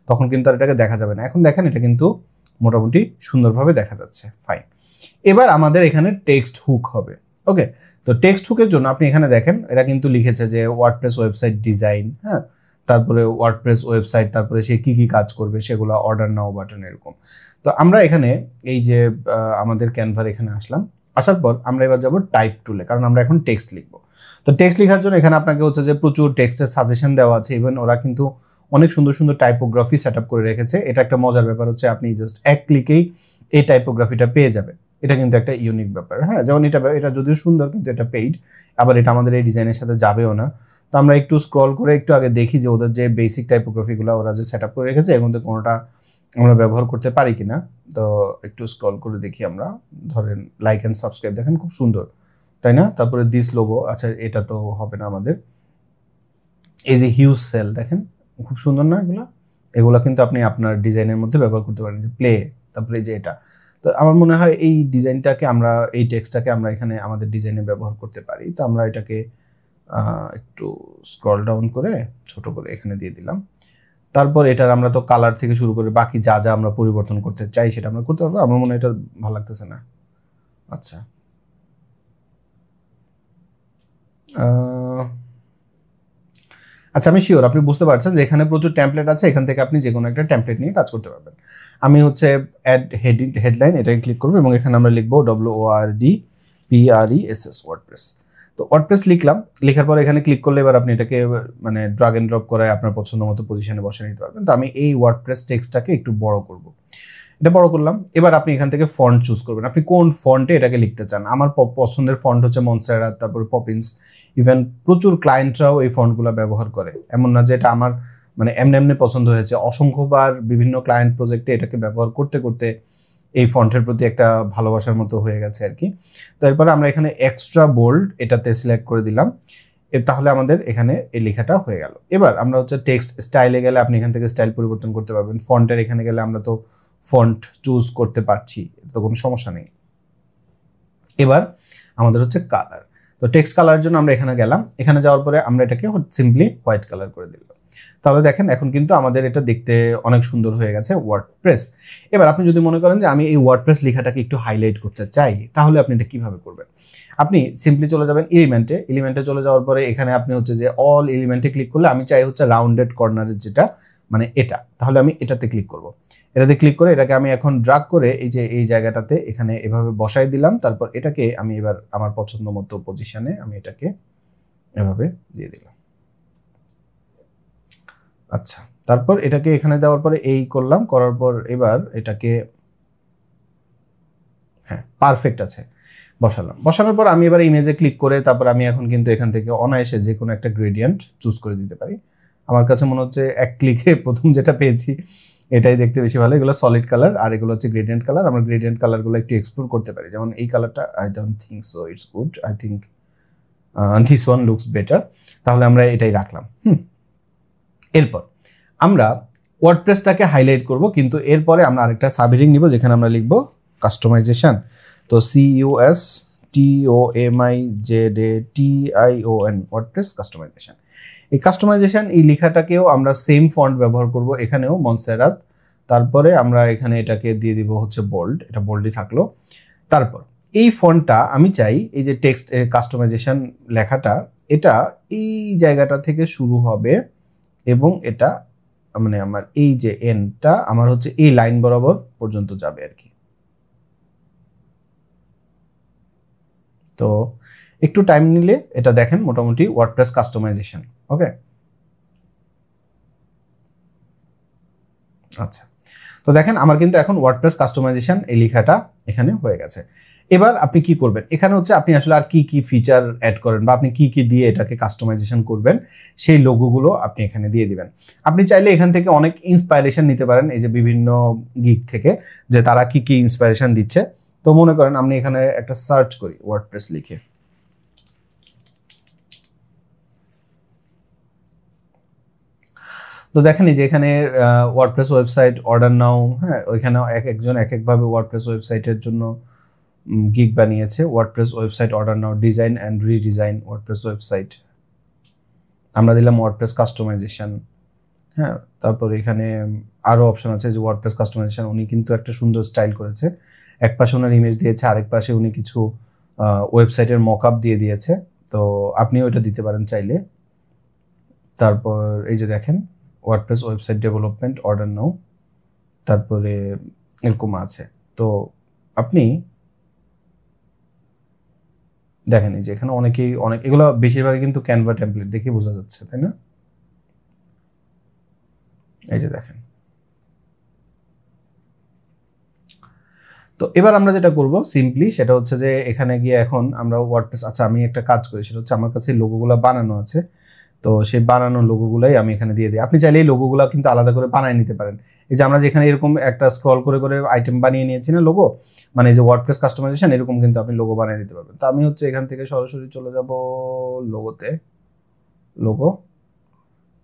তখন কিন্তু আর এটাকে দেখা যাবে না। এখন দেখেন এটা কিন্তু মোটামুটি সুন্দরভাবে দেখা যাচ্ছে, ফাইন। এবার আমাদের এখানে টেক্সট হুক হবে। ওকে, তো টেক্সট হুকের জন্য আপনি এখানে দেখেন এটা কিন্তু লিখেছে যে ওয়ার্ডপ্রেস ওয়েবসাইট ডিজাইন, হ্যাঁ, তারপরে ওয়ার্ডপ্রেস ওয়েবসাইট, তারপরে সে কি কি কাজ করবে সেগুলো, অর্ডার নাও বাটন, এরকম। তো আমরা এখানে এই যে আমাদের ক্যানভার এখানে আসলাম, আসার পর আমরা এবার যাব টাইপ টুলে, কারণ আমরা এখন টেক্সট লিখবো। তো টেক্সট লেখার জন্য এখানে আপনাকে হচ্ছে যে প্রচুর টেক্সটের সাজেশন দেওয়া আছে, ইভেন ওরা কিন্তু অনেক সুন্দর সুন্দর টাইপোগ্রাফি সেট আপ করে রেখেছে। এটা একটা মজার ব্যাপার হচ্ছে আপনি জাস্ট এক ক্লিকেই এই টাইপোগ্রাফিটা পেয়ে যাবেন। এটা কিন্তু একটা ইউনিক ব্যাপার। হ্যাঁ, যেমন এটা যদিও সুন্দর কিন্তু এটা পেইড, আবার এটা আমাদের এই ডিজাইনের সাথে যাবেও না। তো আমরা একটু স্ক্রল করে একটু আগে দেখি যে ওদের যে বেসিক টাইপোগ্রাফিগুলো ওরা যে সেট আপ করে রেখেছে এর মধ্যে কোনোটা আমরা ব্যবহার করতে পারি কিনা। তো একটু স্ক্রল করে দেখি আমরা, ধরেন লাইক অ্যান্ড সাবস্ক্রাইব, দেখেন খুব সুন্দর, তাই না? তারপরে দিস লোগো, আচ্ছা এটা তো হবে না আমাদের। এই যে হিউজ সেল, দেখেন খুব সুন্দর না এগুলা কিন্তু আপনি আপনার ডিজাইনের মধ্যে ব্যবহার করতে পারেন। যে প্লে, তারপরে এই যে এটা, তো আমার মনে হয় এই ডিজাইনটাকে আমরা, এই টেক্সটটাকে আমরা এখানে আমাদের ডিজাইনে ব্যবহার করতে পারি। তো আমরা এটাকে একটু স্ক্রল ডাউন করে ছোট করে এখানে দিয়ে দিলাম। তারপর এটার আমরা তো কালার থেকে শুরু করে বাকি যা যা আমরা পরিবর্তন করতে চাই সেটা আমরা করতে পারবো। আমার মনে হয় এটা ভালো লাগতেছে না। আচ্ছা, আচ্ছা, আমি শিওর আপনি বুঝতে পারছেন যে এখানে প্রচুর টেমপ্লেট আছে, এখান থেকে আপনি যে কোনো একটা টেমপ্লেট নিয়ে কাজ করতে পারবেন। আমি হচ্ছে অ্যাড হেডলাইন এটাকে ক্লিক করবো এবং এখানে আমরা লিখবো WORDPRESS ওয়ার্ডপ্রেস। তো ওয়ার্ডপ্রেস লিখলাম, লেখার পর এখানে ক্লিক করলে এবার আপনি এটাকে মানে ড্রাগ এন্ড ড্রপ করে আপনার পছন্দ মতো পজিশনে বসে নিতে পারবেন। তো আমি এই ওয়ার্ডপ্রেস টেক্সটটাকে একটু বড় করব, এটা বড় করলাম। এবার আপনি এখান থেকে ফন্ট চুজ করবেন, আপনি কোন ফন্টে এটাকে লিখতে চান। আমার পছন্দের ফন্ট হচ্ছে মনসেরা, তারপরে পপিন্স। ইভেন প্রচুর ক্লায়েন্টরাও এই ফন্টগুলো ব্যবহার করে, এমন না যে এটা আমার মানে এমনি এমনি পছন্দ হয়েছে। অসংখ্যবার বিভিন্ন ক্লায়েন্ট প্রজেক্টে এটাকে ব্যবহার করতে করতে এই ফন্টের প্রতি একটা ভালোবাসার মতো হয়ে গেছে আর কি। তো এরপরে আমরা এখানে এক্সট্রা বোল্ড এটাতে সিলেক্ট করে দিলাম, তাহলে আমাদের এখানে এই লেখাটা হয়ে গেল। এবার আমরা হচ্ছে টেক্সট স্টাইলে গেলে আপনি এখান থেকে স্টাইল পরিবর্তন করতে পারবেন। ফন্টের এখানে গেলে আমরা তো ফন্ট চুজ করতে পারছি, এটা তো কোনো সমস্যা নেই। এবার আমাদের হচ্ছে কালার, তো টেক্সট কালারের জন্য আমরা এখানে গেলাম, এখানে যাওয়ার পরে আমরা এটাকে সিম্পলি হোয়াইট কালার করে দিলাম। তাহলে দেখেন এখন কিন্তু আমাদের এটা দেখতে অনেক সুন্দর হয়ে গেছে ওয়ার্ডপ্রেস। এবার আপনি যদি মনে করেন যে আমি এই ওয়ার্ডপ্রেস লেখাটাকে একটু হাইলাইট করতে চাই, তাহলে আপনি এটা কিভাবে করবেন? আপনি সিম্পলি চলে যাবেন এলিমেন্টে চলে যাওয়ার পরে এখানে আপনি হচ্ছে যে অল এলিমেন্টে ক্লিক করলে আমি চাই হচ্ছে রাউন্ডেড কর্নারের যেটা মানে এটা, তাহলে আমি এটাতে ক্লিক করব। এটাতে ক্লিক করে এটাকে আমি এখন ড্রাগ করে এই যে এই জায়গাটাতে এখানে এভাবে বসাই দিলাম। তারপর এটাকে আমি এবার আমার পছন্দ মতো পজিশনে আমি এটাকে এভাবে দিয়ে দিলাম। আচ্ছা, তারপর এটাকে এখানে দেওয়ার পরে এই করলাম, করার পর এবার এটাকে হ্যাঁ পারফেক্ট আছে বসালাম। বসানোর পর আমি এবার ইমেজে ক্লিক করে তারপর আমি এখন কিন্তু এখান থেকে অনায়াসে যে কোনো একটা গ্রেডিয়েন্ট চুজ করে দিতে পারি। আমার কাছে মনে হচ্ছে এক ক্লিকে প্রথম যেটা পেয়েছি এটাই দেখতে বেশি ভালো। এগুলো সলিড কালার আর এগুলো হচ্ছে গ্রেডিয়েন্ট কালার। আমরা গ্রেডিয়েন্ট কালারগুলো একটু এক্সপ্লোর করতে পারি, যেমন এই কালারটা I don't think so it's good, I think this one looks better. তাহলে আমরা এটাই রাখলাম। এরপর আমরা ওয়ার্ডপ্রেসটাকে হাইলাইট করব, কিন্তু এরপরে আমরা আরেকটা সাবহেডিং নিব যেখানে আমরা লিখব কাস্টমাইজেশন। তো CUSTOMIZATION ওয়ার্ডপ্রেস কাস্টমাইজেশন। এই কাস্টমাইজেশন এই লেখাটাকেও আমরা সেম ফন্ট ব্যবহার করব, এখানেও মনসেরাত। তারপরে আমরা এখানে এটাকে দিয়ে দিব হচ্ছে বোল্ড, এটা বোল্ডই থাকলো। তারপর এই ফন্টটা আমি চাই এই যে টেক্সট কাস্টমাইজেশন লেখাটা এটা এই জায়গাটা থেকে শুরু হবে এবং এটা মানে আমার এই যে এন্ডটা আমার হচ্ছে এই লাইন বরাবর পর্যন্ত যাবে আর কি। তো একটু টাইম নিলে এটা দেখেন মোটামুটি ওয়ার্ডপ্রেস কাস্টমাইজেশন। ওকে, আচ্ছা, তো দেখেন আমার কিন্তু এখন ওয়ার্ডপ্রেস কাস্টমাইজেশন এই লেখাটা এখানে হয়ে গেছে। এবার আপনি কি করবেন, এখানে হচ্ছে আপনি আসলে আর কি কি ফিচার অ্যাড করেন বা আপনি কি কি দিয়ে এটাকে কাস্টমাইজেশন করবেন সেই লোগোগুলো আপনি এখানে দিয়ে দিবেন। আপনি চাইলে এখান থেকে অনেক ইন্সপাইরেশন নিতে পারেন, এই যে বিভিন্ন গিগ থেকে যে তারা কি কি ইন্সপাইরেশন দিচ্ছে। তো মনে করেন আমি এখানে একটা সার্চ করি ওয়ার্ডপ্রেস লিখে, তো দেখেন এই যে এখানে ওয়ার্ডপ্রেস ওয়েবসাইট অর্ডার নাও, হ্যাঁ ওইখানে একজন এক একভাবে ওয়ার্ডপ্রেস ওয়েবসাইটের জন্য গিগ বানিয়েছে। WordPress website order now, design and redesign WordPress website, আমরা দিলাম ওয়ার্ডপ্রেস কাস্টমাইজেশন। হ্যাঁ, তারপর এখানে আরও অপশন আছে যে ওয়ার্ডপ্রেস কাস্টমাইজেশন, উনি কিন্তু একটা সুন্দর স্টাইল করেছে। এক পাশে ওনার ইমেজ দিয়েছে, আরেক পাশে উনি কিছু ওয়েবসাইটের মকআপ দিয়ে দিয়েছে, তো আপনিও এটা দিতে পারেন চাইলে। তারপর এই যে দেখেন ওয়ার্ডপ্রেস ওয়েবসাইট ডেভেলপমেন্ট অর্ডার নাও, তারপরে এরকম আছে। তো আপনি দেখেন এই যে এখানে অনেকেই অনেক, এগুলো বেশিরভাগই কিন্তু ক্যানভা টেমপ্লেট দেখে বোঝা যাচ্ছে, তাই না? এই যে দেখেন। তো এবার আমরা যেটা করব সিম্পলি সেটা হচ্ছে যে এখানে গিয়ে এখন আমরা ওয়ার্ডপ্রেস, আচ্ছা আমি একটা কাজ করি সেটা হচ্ছে আমার কাছে লোগোগুলো বানানো আছে, তো সেই বানানো লোগোগুলাই আমি এখানে দিয়ে দিই। আপনি চাইলে এই লোগোগুলো কিন্তু আলাদা করে বানিয়ে নিতে পারেন। এই যে আমরা যেখানে এরকম একটা স্ক্রল করে করে আইটেম বানিয়ে নিয়েছি না লোগো, মানে এই যে ওয়ার্ডপ্রেস কাস্টমাইজেশন, এরকম কিন্তু আপনি লোগো বানিয়ে নিতে পারবেন। তো আমি হচ্ছে এখান থেকে সরাসরি চলে যাব লোগোতে, লোগো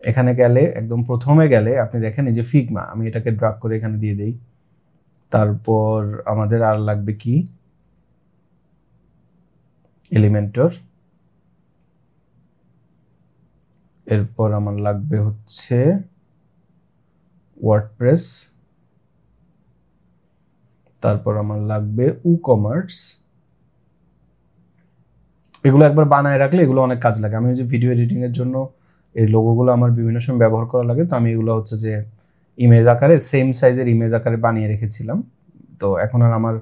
এখানে গেলে একদম প্রথমে গেলে আপনি দেখেন এই যে ফিগমা, আমি এটাকে ড্রাগ করে এখানে দিয়ে দিই। তারপর আমাদের আর লাগবে কি এলিমেন্টর, এরপর আমার লাগবে হচ্ছে ওয়ার্ডপ্রেস, তারপর আমার লাগবে WooCommerce, এগুলো একবার বানায় রাখলে এগুলো অনেক কাজ লাগে। আমি ওই যে ভিডিও এডিটিংয়ের জন্য এই লোগোগুলো আমার বিভিন্ন সময় ব্যবহার করা লাগে, তো আমি এগুলো হচ্ছে যে ইমেজ আকারে সেম সাইজের ইমেজ আকারে বানিয়ে রেখেছিলাম। তো এখন আর আমার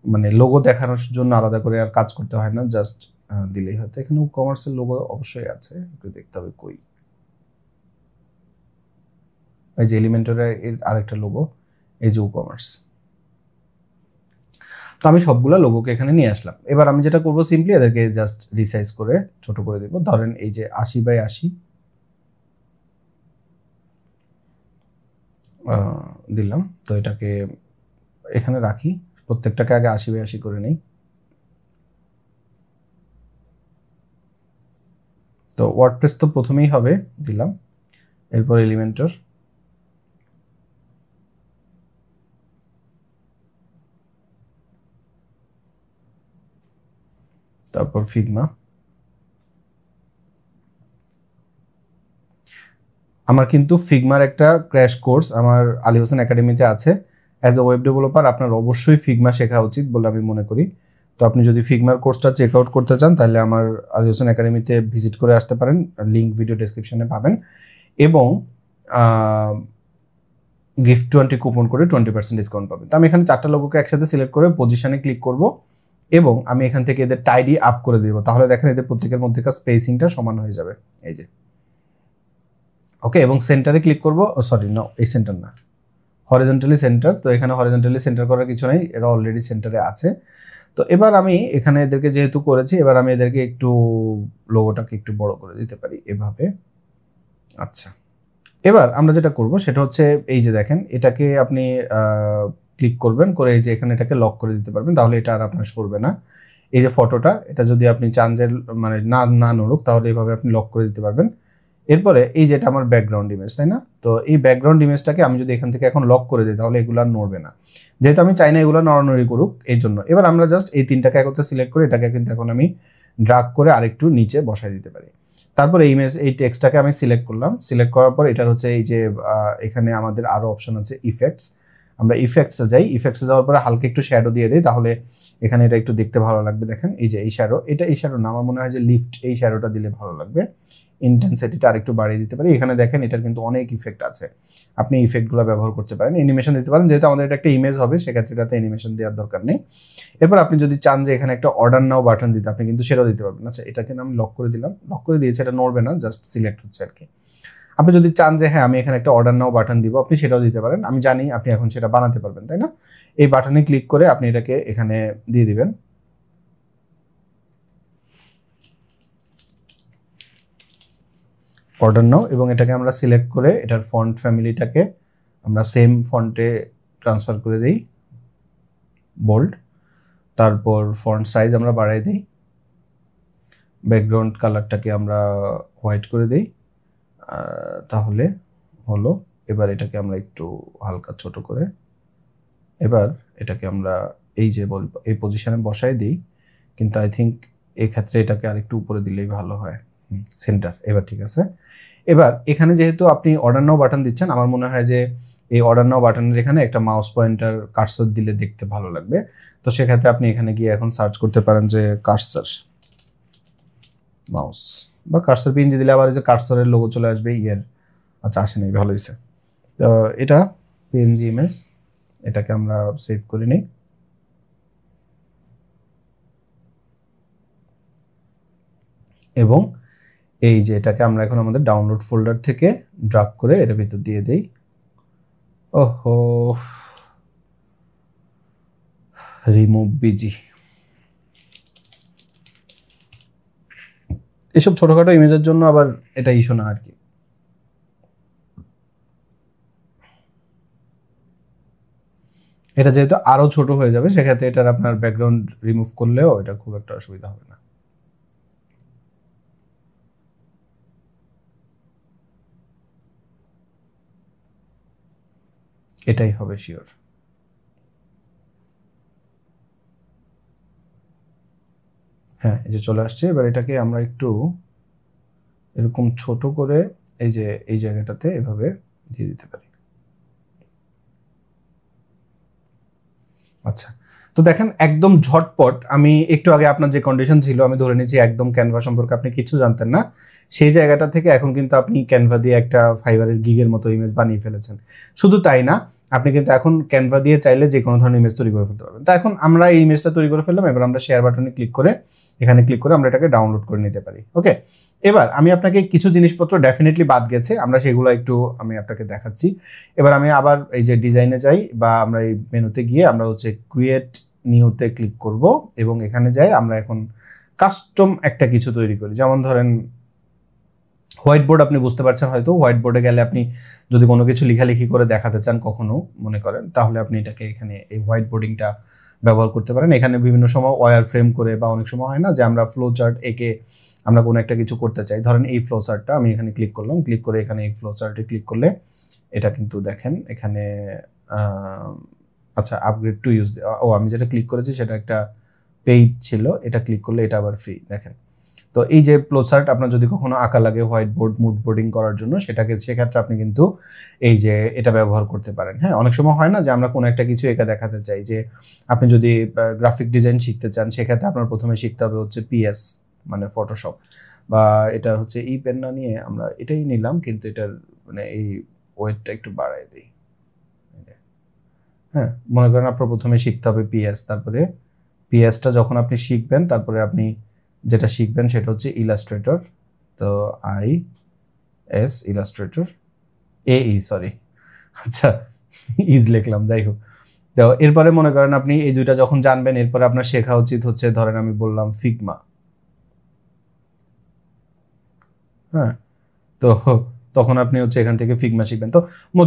মানে লোগো দেখানোর জন্য আলাদা করে আর কাজ করতে হয় না, জাস্ট দিলেই হয়তো। এখানে কমার্সের লোগো অবশ্যই আছে, একটু দেখতে হবে কই। এই যে এলিমেন্টরের আরেকটা লোগো, এই যে কমার্স। তো আমি সবগুলা লোগোকে এখানে নিয়ে আসলাম। এবার আমি যেটা করবো সিম্পলি এদেরকে জাস্ট রিসাইজ করে ছোট করে দেবো। ধরেন এই যে 80x80 দিলাম। তো এটাকে এখানে রাখি, প্রত্যেকটাকে আগে 80x80 করে নেই। তো ওয়ার্ডপ্রেস তো প্রথমেই হবে, দিলাম। এরপর এলিমেন্টর, তারপর ফিগমা। আমার কিন্তু ফিগমার একটা ক্র্যাশ কোর্স আমার আলী হোসেন একাডেমিতে আছে। অ্যাজ এ ওয়েব ডেভেলপার আপনার অবশ্যই ফিগমা শেখা উচিত বলে আমি মনে করি। তো আপনি যদি ফিগমার কোর্সটা চেক আউট করতে চান তাহলে আমার আলী হোসেন একাডেমিতে ভিজিট করে আসতে পারেন, লিঙ্ক ভিডিও ডেসক্রিপশনে পাবেন। এবং গিফট 20 কুপন করে 20% ডিসকাউন্ট পাবেন। তো আমি এখানে 4টা লোগোকে একসাথে সিলেক্ট করে পজিশনে ক্লিক করব এবং আমি এখান থেকে এদের টাইডি আপ করে দেবো। তাহলে দেখেন এদের প্রত্যেকের মধ্যেকার স্পেসিংটা সমান হয়ে যাবে, এই যে। ওকে, এবং সেন্টারে ক্লিক করব, সরি না, এই সেন্টার না, হরিজন্টালি সেন্টার। তো এখানে হরিজন্টালি সেন্টার করার কিছু নেই, এরা অলরেডি সেন্টারে আছে। তো এবার আমি এখানে এদেরকে যেহেতু করেছি, এবার আমি এদেরকে একটু লোগোটাকে একটু বড় করে দিতে পারি এভাবে। আচ্ছা, এবার আমরা যেটা করব সেটা হচ্ছে এই যে দেখেন, এটাকে আপনি ক্লিক করবেন, করে এই যে এখানে এটাকে লক করে দিতে পারবেন, তাহলে এটা আর আপনার সরবে না। এই যে ফটোটা, এটা যদি আপনি চান যে মানে না নড়ুক, তাহলে এইভাবে আপনি লক করে দিতে পারবেন। এরপরে এই যেটা আমার ব্যাকগ্রাউন্ড ইমেজ, তাই না? তো এই ব্যাকগ্রাউন্ড ইমেজটাকে আমি যদি এখান থেকে এখন লক করে দিই তাহলে এগুলো আর নড়বে না, যেহেতু আমি চাই না এগুলো নড়ানড়ি করুক, এই জন্য। এবার আমরা জাস্ট এই তিনটাকে একত্রে সিলেক্ট করে এটাকে কিন্তু এখন আমি ড্রাগ করে আরেকটু নিচে বসাই দিতে পারি। তারপর এই ইমেজ, এই টেক্সটটাকে আমি সিলেক্ট করলাম। সিলেক্ট করার পর এটার হচ্ছে এই যে এখানে আমাদের আরও অপশন আছে ইফেক্টস। আমরা ইফেক্টসে যাই, ইফেক্টসে যাওয়ার পরে হালকা একটু শ্যাডো দিয়ে দিই, তাহলে এখানে এটা একটু দেখতে ভালো লাগবে। দেখেন এই যে এই শ্যাডো, এটা এই শ্যাডো না, আমার মনে হয় যে লিফট, এই শ্যাডোটা দিলে ভালো লাগবে। ইন্টেন্সিটিটা আরেকটু বাড়িয়ে দিতে পারি। এখানে দেখেন এটার কিন্তু অনেক ইফেক্ট আছে, আপনি ইফেক্টগুলো ব্যবহার করতে পারেন, অ্যানিমেশন দিতে পারেন। যেহেতু আমাদের এটা একটা ইমেজ হবে সেক্ষেত্রে এটাতে অ্যানিমেশন দেওয়ার দরকার নেই। এরপর আপনি যদি চান যে এখানে একটা অর্ডার নাও বাটন দিতে, আপনি কিন্তু সেটাও দিতে পারবেন। আচ্ছা, এটাকে আমি লক করে দিলাম, লক করে দিয়েছি, এটা নড়বে না, জাস্ট সিলেক্ট হচ্ছে আর কি। আপনি যদি চান যে হ্যাঁ আমি এখানে একটা অর্ডার নাও বাটন দিব, আপনি সেটাও দিতে পারেন। আমি জানি আপনি এখন সেটা বানাতে পারবেন, তাই না? এই বাটনে ক্লিক করে আপনি এটাকে এখানে দিয়ে দিবেন, অর্ডার নাও, এবং এটাকে আমরা সিলেক্ট করে এটার ফন্ট ফ্যামিলিটাকে আমরা সেম ফন্টে ট্রান্সফার করে দিই, বোল্ড। তারপর ফন্ট সাইজ আমরা বাড়াই দিই, ব্যাকগ্রাউন্ড কালারটাকে আমরা হোয়াইট করে দিই, তাহলে হলো। এবার এটাকে আমরা একটু হালকা ছোট করে এবার এটাকে আমরা এই যে এই পজিশনে বসাই দিই, কিন্তু আই থিঙ্ক এই ক্ষেত্রে এটাকে আরেকটু উপরে দিলেই ভালো হয়, সেন্টার। এবার ঠিক আছে। এবার এখানে যেহেতু আপনি অর্ডার নাও বাটন দিচ্ছেন, আমার মনে হয় যে এই অর্ডার নাও বাটনের এখানে একটা মাউস পয়েন্টার কার্সর দিলে দেখতে ভালো লাগবে। তো সেক্ষেত্রে আপনি এখানে গিয়ে এখন সার্চ করতে পারেন যে কার্সর মাউস, বা কার্সর পিএনজি দিলে আবার এই যে কার্সরের লোগো চলে আসবে ইয়ের। আচ্ছা, আসে নাই, ভালো হয়েছে। তো এটা পিএনজি ইমেজ, এটাকে আমরা সেভ করে নিই। এবং এই যে এটাকে আমরা এখন আমাদের ডাউনলোড ফোল্ডার থেকে ড্রাগ করে এর ভিতর দিয়ে দেই। ওহো, রিমুভ বিজি। এসব ছোটখাটো ইমেজের জন্য আবার এটা ইস্যু না আর কি। এটা যেহেতু আরো ছোট হয়ে যাবে সেক্ষেত্রে এটার আপনার ব্যাকগ্রাউন্ড রিমুভ করলেও এটা খুব একটা অসুবিধা হবে না। এটাই হবে শিওর। হ্যাঁ, এই যে চলে আসছে। এবার এটাকে আমরা একটু এরকম ছোট করে এই যে এই জায়গাটাতে এভাবে দিয়ে দিতে পারি। আচ্ছা, তো দেখেন একদম ঝটপট, আমি একটু আগে আপনার যে কন্ডিশন ছিল আমি ধরে নিয়েছি একদম ক্যানভা সম্পর্কে আপনি কিছু জানতেন না, সেই জায়গাটা থেকে এখন কিন্তু আপনি ক্যানভা দিয়ে একটা ফাইবারের গিগের মতো ইমেজ বানিয়ে ফেলেছেন। শুধু তাই না, আপনি কিন্তু এখন ক্যানভা দিয়ে চাইলে যে কোনো ধরনের ইমেজ তৈরি করে ফেলতে পারবেন। তো এখন আমরা এই ইমেজটা তৈরি করে ফেললাম, এবার আমরা শেয়ার বাটনে ক্লিক করে এখানে ক্লিক করে আমরা এটাকে ডাউনলোড করে নিতে পারি। ওকে, এবার আমি আপনাকে কিছু জিনিসপত্র ডেফিনেটলি বাদ গেছে, আমরা সেগুলো একটু আমি আপনাকে দেখাচ্ছি। এবার আমি আবার এই যে ডিজাইনে যাই, বা আমরা এই মেনুতে গিয়ে আমরা হচ্ছে ক্রিয়েট নিউতে ক্লিক করব এবং এখানে যাই আমরা এখন কাস্টম একটা কিছু তৈরি করি। যেমন ধরেন হোয়াইট বোর্ড, আপনি বুঝতে পারছেন হয়তো, হোয়াইট বোর্ডে গেলে আপনি যদি কোনো কিছু লেখালেখি করে দেখাতে চান কখনো মনে করেন, তাহলে আপনি এটাকে এখানে এই হোয়াইট বোর্ডিংটা ব্যবহার করতে পারেন। এখানে বিভিন্ন সময় ওয়্যার ফ্রেম করে, বা অনেক সময় হয় না যে আমরা ফ্লো চার্ট এঁকে আমরা কোনো একটা কিছু করতে চাই, ধরেন এই ফ্লো চার্টটা আমি এখানে ক্লিক করলাম, ক্লিক করে এখানে এই ফ্লো চার্টে ক্লিক করলে এটা কিন্তু দেখেন এখানে আচ্ছা আপগ্রেড টু ইউজ, ও আমি যেটা ক্লিক করেছি সেটা একটা পেইড ছিল, এটা ক্লিক করলে এটা আবার ফ্রি। দেখেন, তো এই যে ফ্লো চার্ট আপনার যদি কখনো আঁকা লাগে হোয়াইট বোর্ড মুড বোর্ডিং করার জন্য, সেক্ষেত্রে আপনি কিন্তু এই যে এটা ব্যবহার করতে পারেন। হ্যাঁ, অনেক সময় হয় না যে আমরা কোনো একটা কিছু এঁকে দেখাতে চাই, যে আপনি যদি গ্রাফিক ডিজাইন শিখতে চান, সেক্ষেত্রে আপনার প্রথমে শিখতে হবে হচ্ছে পিএস মানে ফটোশপ, বা এটা হচ্ছে ই পেন না নিয়ে আমরা এটাই নিলাম, কিন্তু এটার মানে এই ওয়েটটা একটু বাড়াই দিই। হ্যাঁ, মনে করেন আপনার প্রথমে শিখতে হবে পিএস, তারপরে পিএসটা যখন আপনি শিখবেন তারপরে আপনি যেটা শিখবেন সেটা হচ্ছে ইলাস্ট্রেটর। তো IS ইলাস্ট্রেটর সরি, আচ্ছা ইজ লিখলাম, যাই হোক। তো এরপরে মনে করেন আপনি এই দুইটা যখন জানবেন, এরপরে আপনার শেখা উচিত হচ্ছে ধরেন আমি বললাম ফিগমা। হ্যাঁ, তো তখন আপনি হচ্ছে এখান থেকে ফিগমা শিখবেন। তো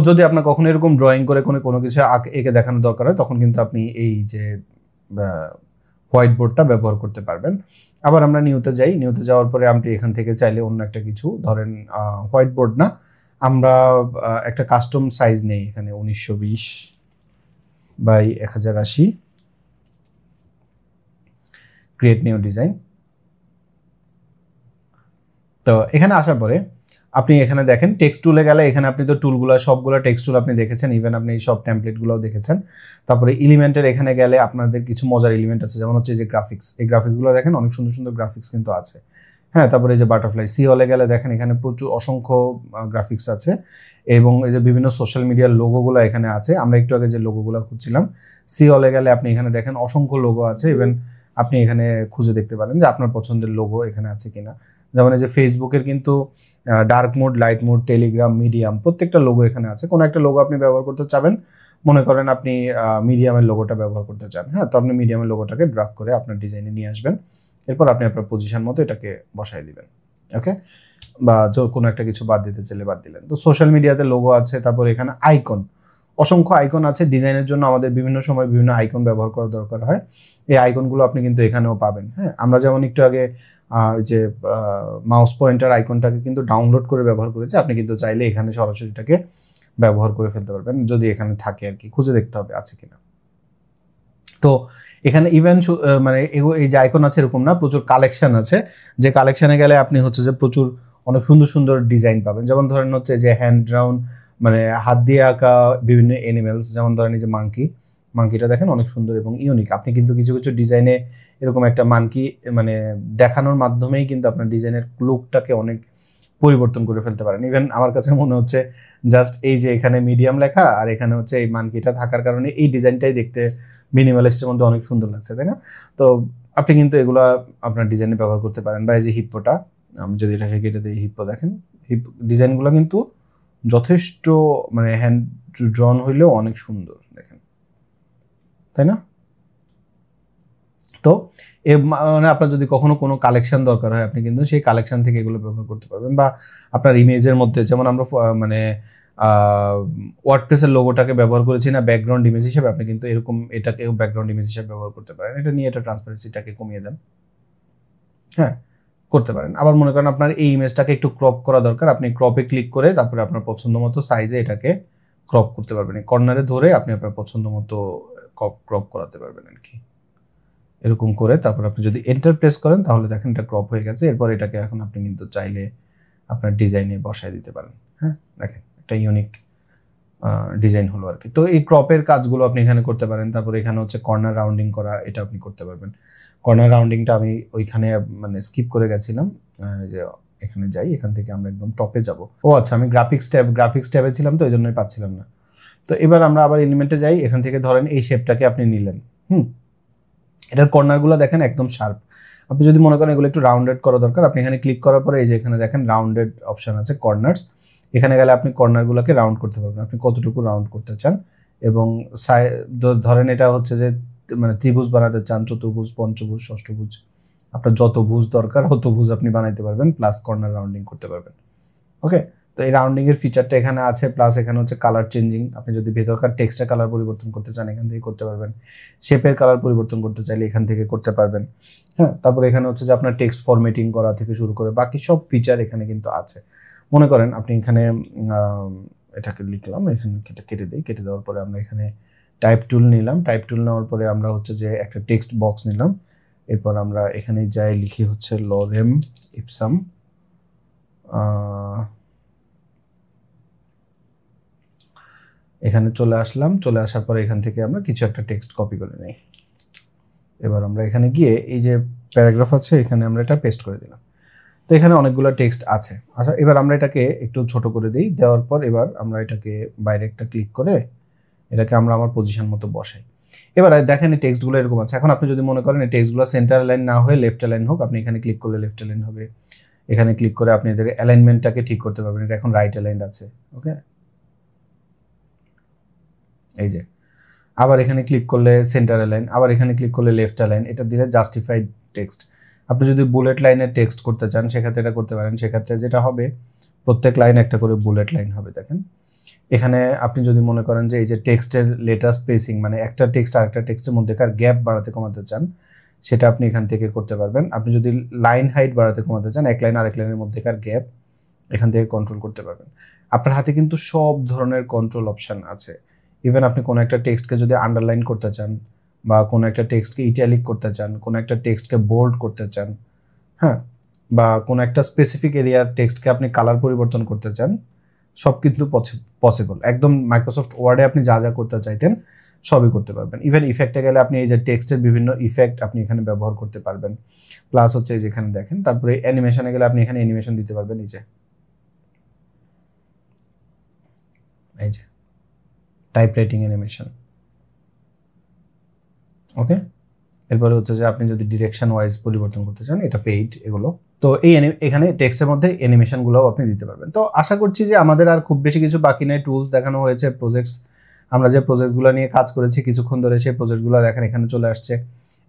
যদি আপনার কখনো এরকম ড্রয়িং করে কোনো কিছু এঁকে দেখানোর দরকার হয়, তখন কিন্তু আপনি এই যে হোয়াইট বোর্ডটা ব্যবহার করতে পারবেন। আবার আমরা নিউতে যাই, নিউতে যাওয়ার পরে আপনি এখান থেকে চাইলে অন্য একটা কিছু, ধরেন হোয়াইট বোর্ড না, আমরা একটা কাস্টম সাইজ নেই এখানে 1920 বাই 1080, ক্রিয়েট নিউ ডিজাইন। তো এখানে আসার পরে আপনি এখানে দেখেন টেক্সট টুলে গেলে, এখানে আপনি তো টুলগুলো সবগুলো টেক্সট টুল আপনি দেখেছেন, ইভেন আপনি এই সব টেমপ্লেটগুলোও দেখেছেন। তারপরে এলিমেন্টের এখানে গেলে আপনাদের কিছু মজার এলিমেন্ট আছে, যেমন হচ্ছে যে গ্রাফিক্স, এই গ্রাফিক্সগুলো দেখেন অনেক সুন্দর সুন্দর গ্রাফিক্স কিন্তু আছে। হ্যাঁ, তারপরে এই যে বাটারফ্লাই, সি হলে গেলে দেখেন এখানে প্রচুর অসংখ্য গ্রাফিক্স আছে, এবং এই যে বিভিন্ন সোশ্যাল মিডিয়ার লোগোগুলো এখানে আছে। আমরা একটু আগে যে লোগোগুলো খুঁজছিলাম, সি হলে গেলে আপনি এখানে দেখেন অসংখ্য লোগো আছে, ইভেন আপনি এখানে খুঁজে দেখতে পারেন যে আপনার পছন্দের লোগো এখানে আছে কিনা। যেমন এই যে ফেসবুকের কিন্তু dark mode, light mode, Telegram, medium, প্রত্যেকটা লোগো এখানে আছে। কোনো একটা লোগো আপনি ব্যবহার করতে চাবেন, মনে করেন আপনি মিডিয়ামের লোগোটা ব্যবহার করতে চান, হ্যাঁ, তো আপনি মিডিয়ামের লোগোটাকে ড্রাগ করে আপনার ডিজাইনে নিয়ে আসবেন, এরপর আপনি আপনার পজিশন মতো এটাকে বসায় দিবেন। ওকে, বা কোনো একটা কিছু বাদ দিতে চাইলে বাদ দিলেন। তো সোশ্যাল মিডিয়াতে লোগো আছে, তারপর এখানে আইকন, অসংখ্য আইকন আছে। ডিজাইনের জন্য আমাদের বিভিন্ন সময় বিভিন্ন আইকন ব্যবহার করার দরকার হয়, এই আইকনগুলো আপনি কিন্তু এখানেও পাবেন। হ্যাঁ, আমরা যেমন একটু আগে যে মাউস পয়েন্টার আইকনটাকে কিন্তু ডাউনলোড করে ব্যবহার করেছি, আপনি কিন্তু চাইলে এখানে সরাসরি এটাকে ব্যবহার করে ফেলতে পারবেন, যদি এখানে থাকে আর কি, খুঁজে দেখতে হবে আছে কিনা। তো এখানে ইভেন মানে এই যে আইকন আছে এরকম না, প্রচুর কালেকশন আছে, যে কালেকশনে গেলে আপনি হচ্ছে যে প্রচুর অনেক সুন্দর সুন্দর ডিজাইন পাবেন। যেমন ধরেন হচ্ছে যে হ্যান্ড ড্রাউন, মানে হাত দিয়ে আঁকা বিভিন্ন অ্যানিমেলস, যেমন ধরেন এই যে মাঙ্কিটা দেখেন অনেক সুন্দর এবং ইউনিক। আপনি কিন্তু কিছু কিছু ডিজাইনে এরকম একটা মাঙ্কি মানে দেখানোর মাধ্যমেই কিন্তু আপনার ডিজাইনের লুকটাকে অনেক পরিবর্তন করে ফেলতে পারেন। ইভেন আমার কাছে মনে হচ্ছে জাস্ট এই যে এখানে মিডিয়াম লেখা আর এখানে হচ্ছে এই মানকিটা থাকার কারণে এই ডিজাইনটাই দেখতে মিনিমালিস্টের মধ্যে অনেক সুন্দর লাগছে, তাই না? তো আপনি কিন্তু এগুলো আপনার ডিজাইনে ব্যবহার করতে পারেন। বা এই যে হিপ্পোটা, আমি যদি এটাকে কেটে দিই, হিপ্পো দেখেন, ডিজাইনগুলো কিন্তু যথেষ্ট মানে হ্যান্ড ড্রন হইলেও অনেক সুন্দর দেখেন, তাই না? তো মানে আপনার যদি কখনো কোনো কালেকশন দরকার হয়, আপনি কিন্তু সেই কালেকশন থেকে এগুলো ব্যবহার করতে পারবেন। বা আপনার ইমেজের মধ্যে, যেমন আমরা মানে ওয়ার্ডপ্রেসের লোগোটাকে ব্যবহার করেছি না ব্যাকগ্রাউন্ড ইমেজ হিসেবে, আপনি কিন্তু এরকম এটাকেও ব্যাকগ্রাউন্ড ইমেজ হিসেবে ব্যবহার করতে পারেন। এটা নিয়ে এটা ট্রান্সপারেন্সিটাকে কমিয়ে দেন, হ্যাঁ, করতে পারেন। আবার মনে করেন আপনার এই ইমেজটাকে একটু ক্রপ করা দরকার, আপনি ক্রপে ক্লিক করে তারপরে আপনার পছন্দ মতো সাইজে এটাকে ক্রপ করতে পারবেন। কর্নারে ধরে আপনি আপনার পছন্দ মতো ক্রপ করাতে পারবেন আর কি, এরকম করে। তারপর আপনি যদি এন্টার প্রেস করেন তাহলে দেখেন এটা ক্রপ হয়ে গেছে। এরপর এটাকে এখন আপনি কিন্তু চাইলে আপনার ডিজাইনে বসায় দিতে পারেন। হ্যাঁ, দেখেন একটা ইউনিক ডিজাইন হলো আর কি। তো এই ক্রপের কাজগুলো আপনি এখানে করতে পারেন। তারপরে এখানে হচ্ছে কর্নার রাউন্ডিং করা, এটা আপনি করতে পারবেন। কর্নার রাউন্ডিংটা আমি ওইখানে মানে স্কিপ করে গেছিলাম, যে এখানে যাই, এখান থেকে আমরা একদম টপে যাব। ও আচ্ছা, আমি গ্রাফিক্স ট্যাবে ছিলাম তো এই জন্যই পাচ্ছিলাম না। তো এবার আমরা আবার এলিমেন্টে যাই, এখান থেকে ধরেন এই শেপটাকে আপনি নিলেন, এটার কর্নারগুলো দেখেন একদম শার্প। আপনি যদি মনে করেন এগুলো একটু রাউন্ডেড করা দরকার, আপনি এখানে ক্লিক করার পরে এই যে এখানে দেখেন রাউন্ডেড অপশন আছে, কর্নার্স। এখানে গেলে আপনি কর্নারগুলোকে রাউন্ড করতে পারবেন, আপনি কতটুকু রাউন্ড করতে চান। এবং ধরেন এটা হচ্ছে যে মানে ত্রিভুজ বানাতে চান, চতুর্ভুজ, পঞ্চভুজ, ষষ্ঠভুজ, আপনার যত ভুজ দরকার তত ভুজ আপনি বানাইতে পারবেন, প্লাস কর্নার রাউন্ডিং করতে পারবেন। ওকে, তো এই রাউন্ডিং এর ফিচারটা এখানে আছে, প্লাস এখানে হচ্ছে কালার চেঞ্জিং, আপনি যদি ভেতরকার টেক্সটের কালার পরিবর্তন করতে চান এখান থেকে করতে পারবেন, শেপের কালার পরিবর্তন করতে চাইলে এখান থেকে করতে পারবেন। হ্যাঁ, তারপরে এখানে হচ্ছে যে আপনার টেক্সট ফরম্যাটিং করা থেকে শুরু করে বাকি সব ফিচার এখানে কিন্তু আছে। মনে করেন আপনি এখানে এটাকে লিখলাম, এখানে কেটে দিই, কেটে দেওয়ার পরে আমরা এখানে টাইপ টুল নিলাম, টাইপ টুল নেওয়ার পরে আমরা হচ্ছে যে একটা টেক্সট বক্স নিলাম, এরপর আমরা এখানে যাই লিখি হচ্ছে লরেম ইপসাম, এখানে চলে আসলাম, চলে আসার পরে এখান থেকে আমরা কিছু একটা টেক্সট কপি করে নিই। এবার আমরা এখানে গিয়ে এই যে প্যারাগ্রাফ আছে এখানে আমরা এটা পেস্ট করে দিলাম। তো এখানে অনেকগুলো টেক্সট আছে। আচ্ছা, এবার আমরা এটাকে একটু ছোট করে দিই, দেওয়ার পর এবার আমরা এটাকে বাইরে একটা ক্লিক করে এটাকে আমরা আমার পজিশন মতো বসাই। এবার দেখেন এই টেক্সটগুলো এরকম আছে। এখন আপনি যদি মনে করেন এই টেক্সটগুলো সেন্টার লাইন না হয়ে লেফট লাইন হোক, আপনি এখানে ক্লিক করলে লেফট লাইন হবে। এখানে ক্লিক করে আপনি এদের অ্যালাইনমেন্টটাকে ঠিক করতে পারবেন, এটা এখন রাইট অ্যালাইন্ড আছে। ওকে, এই যে আবার এখানে ক্লিক করলে সেন্টার অ্যালাইন, আবার এখানে ক্লিক করলে লেফট অ্যালাইন, এটা দিলে জাস্টিফাইড টেক্সট। আপনি যদি বুলেট লাইনের টেক্সট করতে চান সেক্ষেত্রে এটা করতে পারেন, সেক্ষেত্রে যেটা হবে প্রত্যেক লাইন একটা করে বুলেট লাইন হবে। দেখেন এখানে আপনি যদি মনে করেন যে এই যে টেক্সটের লেটার স্পেসিং মানে একটা টেক্সট আর একটা টেক্সটের মধ্যেকার গ্যাপ বাড়াতে কমাতে চান সেটা আপনি এখান থেকে করতে পারবেন। আপনি যদি লাইন হাইট বাড়াতে কমাতে চান, এক লাইন আরেক লাইনের মধ্যেকার গ্যাপ এখান থেকে কন্ট্রোল করতে পারবেন। আপনার হাতে কিন্তু সব ধরনের কন্ট্রোল অপশান আছে। ইভেন আপনি কোনো একটা টেক্সটকে যদি আন্ডারলাইন করতে চান বা কোনো একটা টেক্সটকে ইটালিক করতে চান, কোনো একটা টেক্সটকে বোল্ড করতে চান, হ্যাঁ, বা কোনো একটা স্পেসিফিক এরিয়ার টেক্সটকে আপনি কালার পরিবর্তন করতে চান, সব কিন্তু পসিবল। একদম মাইক্রোসফট ওয়ার্ডে আপনি যা যা করতে চাইতেন সবই করতে পারবেন। ইভেন ইফেক্টে গেলে আপনি এই যে টেক্সটের বিভিন্ন ইফেক্ট আপনি এখানে ব্যবহার করতে পারবেন। প্লাস হচ্ছে এই যেখানে দেখেন, তারপরে অ্যানিমেশনে গেলে আপনি এখানে অ্যানিমেশন দিতে পারবেন। এই যে টাইপ রাইটিং অ্যানিমেশন। ওকে, এরপরে হচ্ছে যে আপনি যদি ডিরেকশন ওয়াইজ পরিবর্তন করতে চান, এটা পেইড এগুলো। তো এই এখানে টেক্সটের মধ্যে অ্যানিমেশনগুলোও আপনি দিতে পারবেন। তো আশা করছি যে আমাদের আর খুব বেশি কিছু বাকি নেই। টুলস দেখানো হয়েছে, প্রজেক্টস, আমরা যে প্রজেক্টগুলো নিয়ে কাজ করেছি কিছুক্ষণ ধরে সেই প্রজেক্টগুলো দেখেন এখানে চলে আসছে।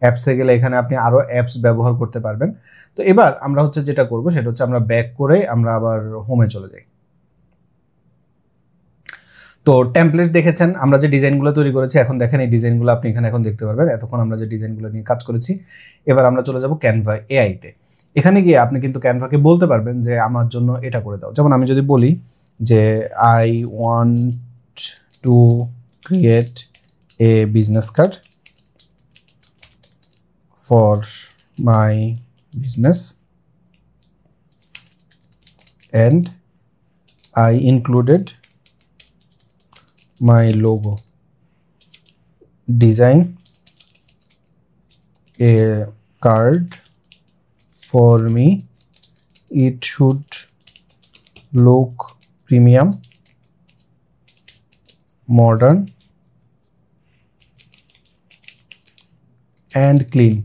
অ্যাপসে গেলে এখানে আপনি আরও অ্যাপস ব্যবহার করতে পারবেন। তো এবার আমরা হচ্ছে যেটা করব সেটা হচ্ছে আমরা ব্যাক করে আমরা আবার হোমে চলে যাই। তো টেমপ্লেট দেখেছেন, আমরা যে ডিজাইনগুলো তৈরি করেছি, এখন দেখেন এই ডিজাইনগুলো আপনি এখানে এখন দেখতে পারবেন। এতক্ষণ আমরা যে ডিজাইনগুলো নিয়ে কাজ করেছি, এবার আমরা চলে যাব ক্যানভা এআইতে। এখানে গিয়ে আপনি কিন্তু ক্যানভাকে বলতে পারবেন যে আমার জন্য এটা করে দাও। যেমন আমি যদি বলি যে I want to create a business card for my business and I included my logo, design a card for me, it should look premium, modern and clean।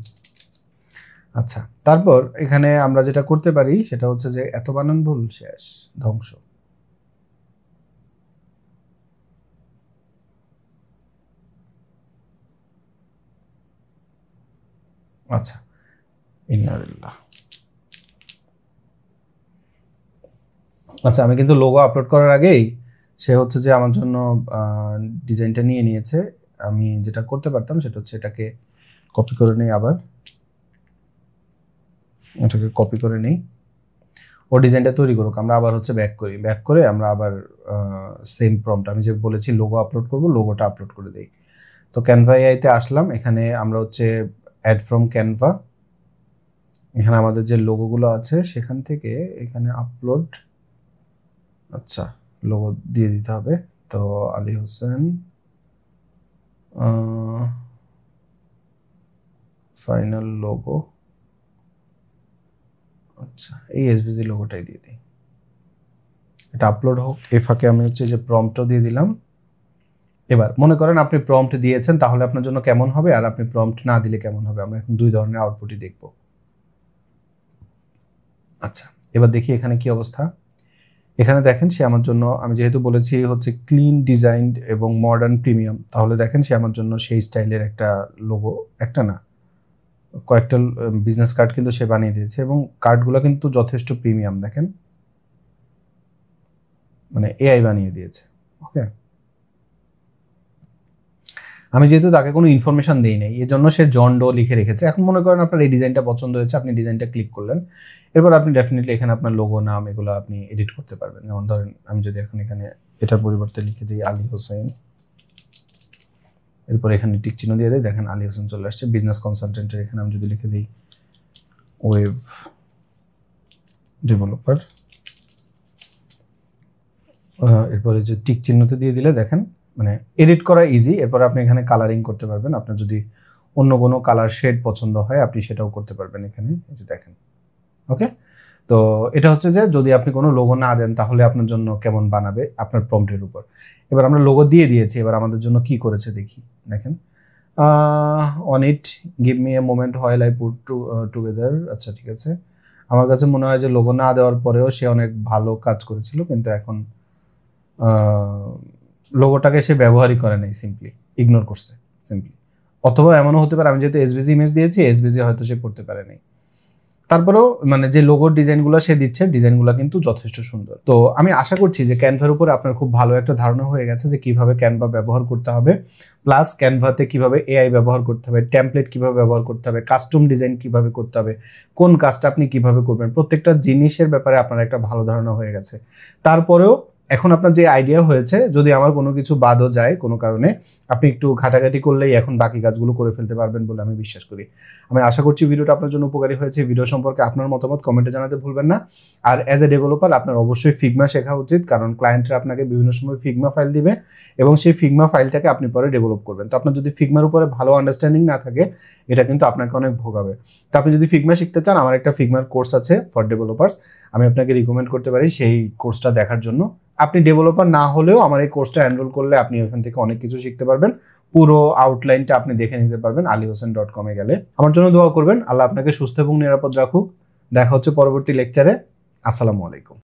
আচ্ছা, তারপর এখানে আমরা যেটা করতে পারি সেটা হচ্ছে যে এত বানান ভুল, শেষ, ধ্বংস। আচ্ছা, ইন্নালিল্লাহ। আচ্ছা, আমি কিন্তু লোগো আপলোড করার আগেই সে হচ্ছে যে আমার জন্য ডিজাইনটা নিয়ে নিয়েছে। আমি যেটা করতে পারতাম সেটা হচ্ছে এটাকে কপি করে নিই, আবার এটাকে কপি করে নিই, ও ডিজাইনটা তৈরি করুক, আমরা আবার হচ্ছে ব্যাক করি, ব্যাক করে আমরা আবার সেম প্রম্পট আমি যে বলেছি লোগো আপলোড করব, লোগোটা আপলোড করে দিই। তো ক্যানভা এআইতে আসলাম, এখানে আমরা হচ্ছে অ্যাড ফ্রম ক্যানভা, এখানে আমাদের যে লোগোগুলো আছে সেখান থেকে এখানে আপলোড, আচ্ছা লোগো দিয়ে দিতে হবে। তো আলী হোসেন ফাইনাল লোগো, আচ্ছা এই এসভিজি লোগোটাই দিয়ে দিই, এটা আপলোড হোক। এই ফাঁকে আমি হচ্ছে যে প্রম্পটও দিয়ে দিলাম। এবার মনে করেন আপনি প্রম্পট দিয়েছেন, তাহলে আপনার জন্য কেমন হবে, আর আপনি প্রম্পট না দিলে কেমন হবে, আমরা এখন দুই ধরনের আউটপুটই দেখব। আচ্ছা এবার দেখি এখানে কি অবস্থা। এখানে দেখেন সে আমার জন্য, আমি যেহেতু বলেছি হচ্ছে ক্লিন ডিজাইনড এবং মডার্ন প্রিমিয়াম, তাহলে দেখেন সে আমার জন্য সেই স্টাইলের একটা লোগো, একটা না কয়েকটা বিজনেস কার্ড কিন্তু সে বানিয়ে দিয়েছে, এবং কার্ডগুলো কিন্তু যথেষ্ট প্রিমিয়াম, দেখেন মানে এআই বানিয়ে দিয়েছে। ওকে, আমি যেহেতু তাকে কোনো ইনফরমেশন দিই নাই, এই জন্য সে জন ডো লিখে রেখেছে। এখন মনে করেন আপনার এই ডিজাইনটা পছন্দ হয়েছে, আপনি ডিজাইনটা ক্লিক করলেন, এরপর আপনি ডেফিনেটলি এখানে আপনার লোগো, নাম এগুলো আপনি এডিট করতে পারবেন। যেমন ধরেন আমি যদি এখন এখানে এটার পরিবর্তে লিখে দিই আলী হোসেন, এরপর এখানে টিক চিহ্ন দিয়ে দিই, দেখেন আলী হোসেন চলে আসছে। বিজনেস কনসালটেন্টের এখানে আমি যদি লিখে দিই ওয়েব ডেভেলপার, এরপরে যে টিক চিহ্নতে দিয়ে দিলে দেখেন মানে এডিট করা ইজি। এরপর আপনি এখানে কালারিং করতে পারবেন, আপনার যদি অন্য কোনো কালার শেড পছন্দ হয় আপনি সেটাও করতে পারবেন এখানে, এই যে দেখেন। ওকে, তো এটা হচ্ছে যে যদি আপনি কোনো লোগো না দেন তাহলে আপনার জন্য কেমন বানাবে আপনার প্রম্পটের উপর। এবার আমরা লোগো দিয়ে দিয়েছি, এবার আমাদের জন্য কি করেছে দেখি। দেখেন on it give me a moment while I put together. আচ্ছা ঠিক আছে, আমার কাছে মনে হয় যে লোগো না দেওয়ার পরেও সে অনেক ভালো কাজ করেছিল, কিন্তু এখন লোগোটাকে সে ব্যবহারই করে নাই, সিম্পলি ইগনোর করছে সিম্পলি। অথবা এমনও হতে পারে আমি যেহেতু এসভিজি ইমেজ দিয়েছি, এসভিজি হয়তো সে পড়তে পারে নাই। তারপরেও মানে যে লোগোর ডিজাইনগুলো সে দিচ্ছে, ডিজাইনগুলো কিন্তু যথেষ্ট সুন্দর। তো আমি আশা করছি যে ক্যানভার উপরে আপনার খুব ভালো একটা ধারণা হয়ে গেছে যে কিভাবে ক্যানভা ব্যবহার করতে হবে, প্লাস ক্যানভাতে কিভাবে এআই ব্যবহার করতে হবে, টেমপ্লেট কিভাবে ব্যবহার করতে হবে, কাস্টম ডিজাইন কিভাবে করতে হবে, কোন কাজটা আপনি কিভাবে করবেন, প্রত্যেকটা জিনিসের ব্যাপারে আপনার একটা ভালো ধারণা হয়ে গেছে। তারপরেও এখন আপনার যে আইডিয়া হয়েছে, যদি আমার কোনো কিছু বাদও যায় কোনো কারণে, আপনি একটু ঘাটাঘাটি করলেই এখন বাকি কাজগুলো করে ফেলতে পারবেন বলে আমি বিশ্বাস করি। আমি আশা করছি ভিডিওটা আপনার জন্য উপকারী হয়েছে। ভিডিও সম্পর্কে আপনার মতামত কমেন্টে জানাতে ভুলবেন না। আর অ্যাজ এ ডেভেলপার আপনার অবশ্যই ফিগমা শেখা উচিত, কারণ ক্লায়েন্টরা আপনাকে বিভিন্ন সময় ফিগমা ফাইল দিবে এবং সেই ফিগমা ফাইলটাকে আপনি পরে ডেভেলপ করবেন। তো আপনার যদি ফিগমার উপরে ভালো আন্ডারস্ট্যান্ডিং না থাকে, এটা কিন্তু আপনাকে অনেক ভোগাবে। তো আপনি যদি ফিগমা শিখতে চান, আমার একটা ফিগমার কোর্স আছে ফর ডেভেলপার্স, আমি আপনাকে রিকমেন্ড করতে পারি সেই কোর্সটা দেখার জন্য। আপনি ডেভেলপার না হলেও আমার এই কোর্সটা এনরোল করলে আপনি ওখান থেকে অনেক কিছু শিখতে পারবেন। পুরো আউটলাইনটা আপনি দেখে নিতে পারবেন alihosen.com এ গেলে। আমার জন্য দোয়া করবেন, আল্লাহ আপনাকে সুস্থ এবং নিরাপদ রাখুক। দেখা হচ্ছে পরবর্তী লেকচারে। আসসালামু আলাইকুম।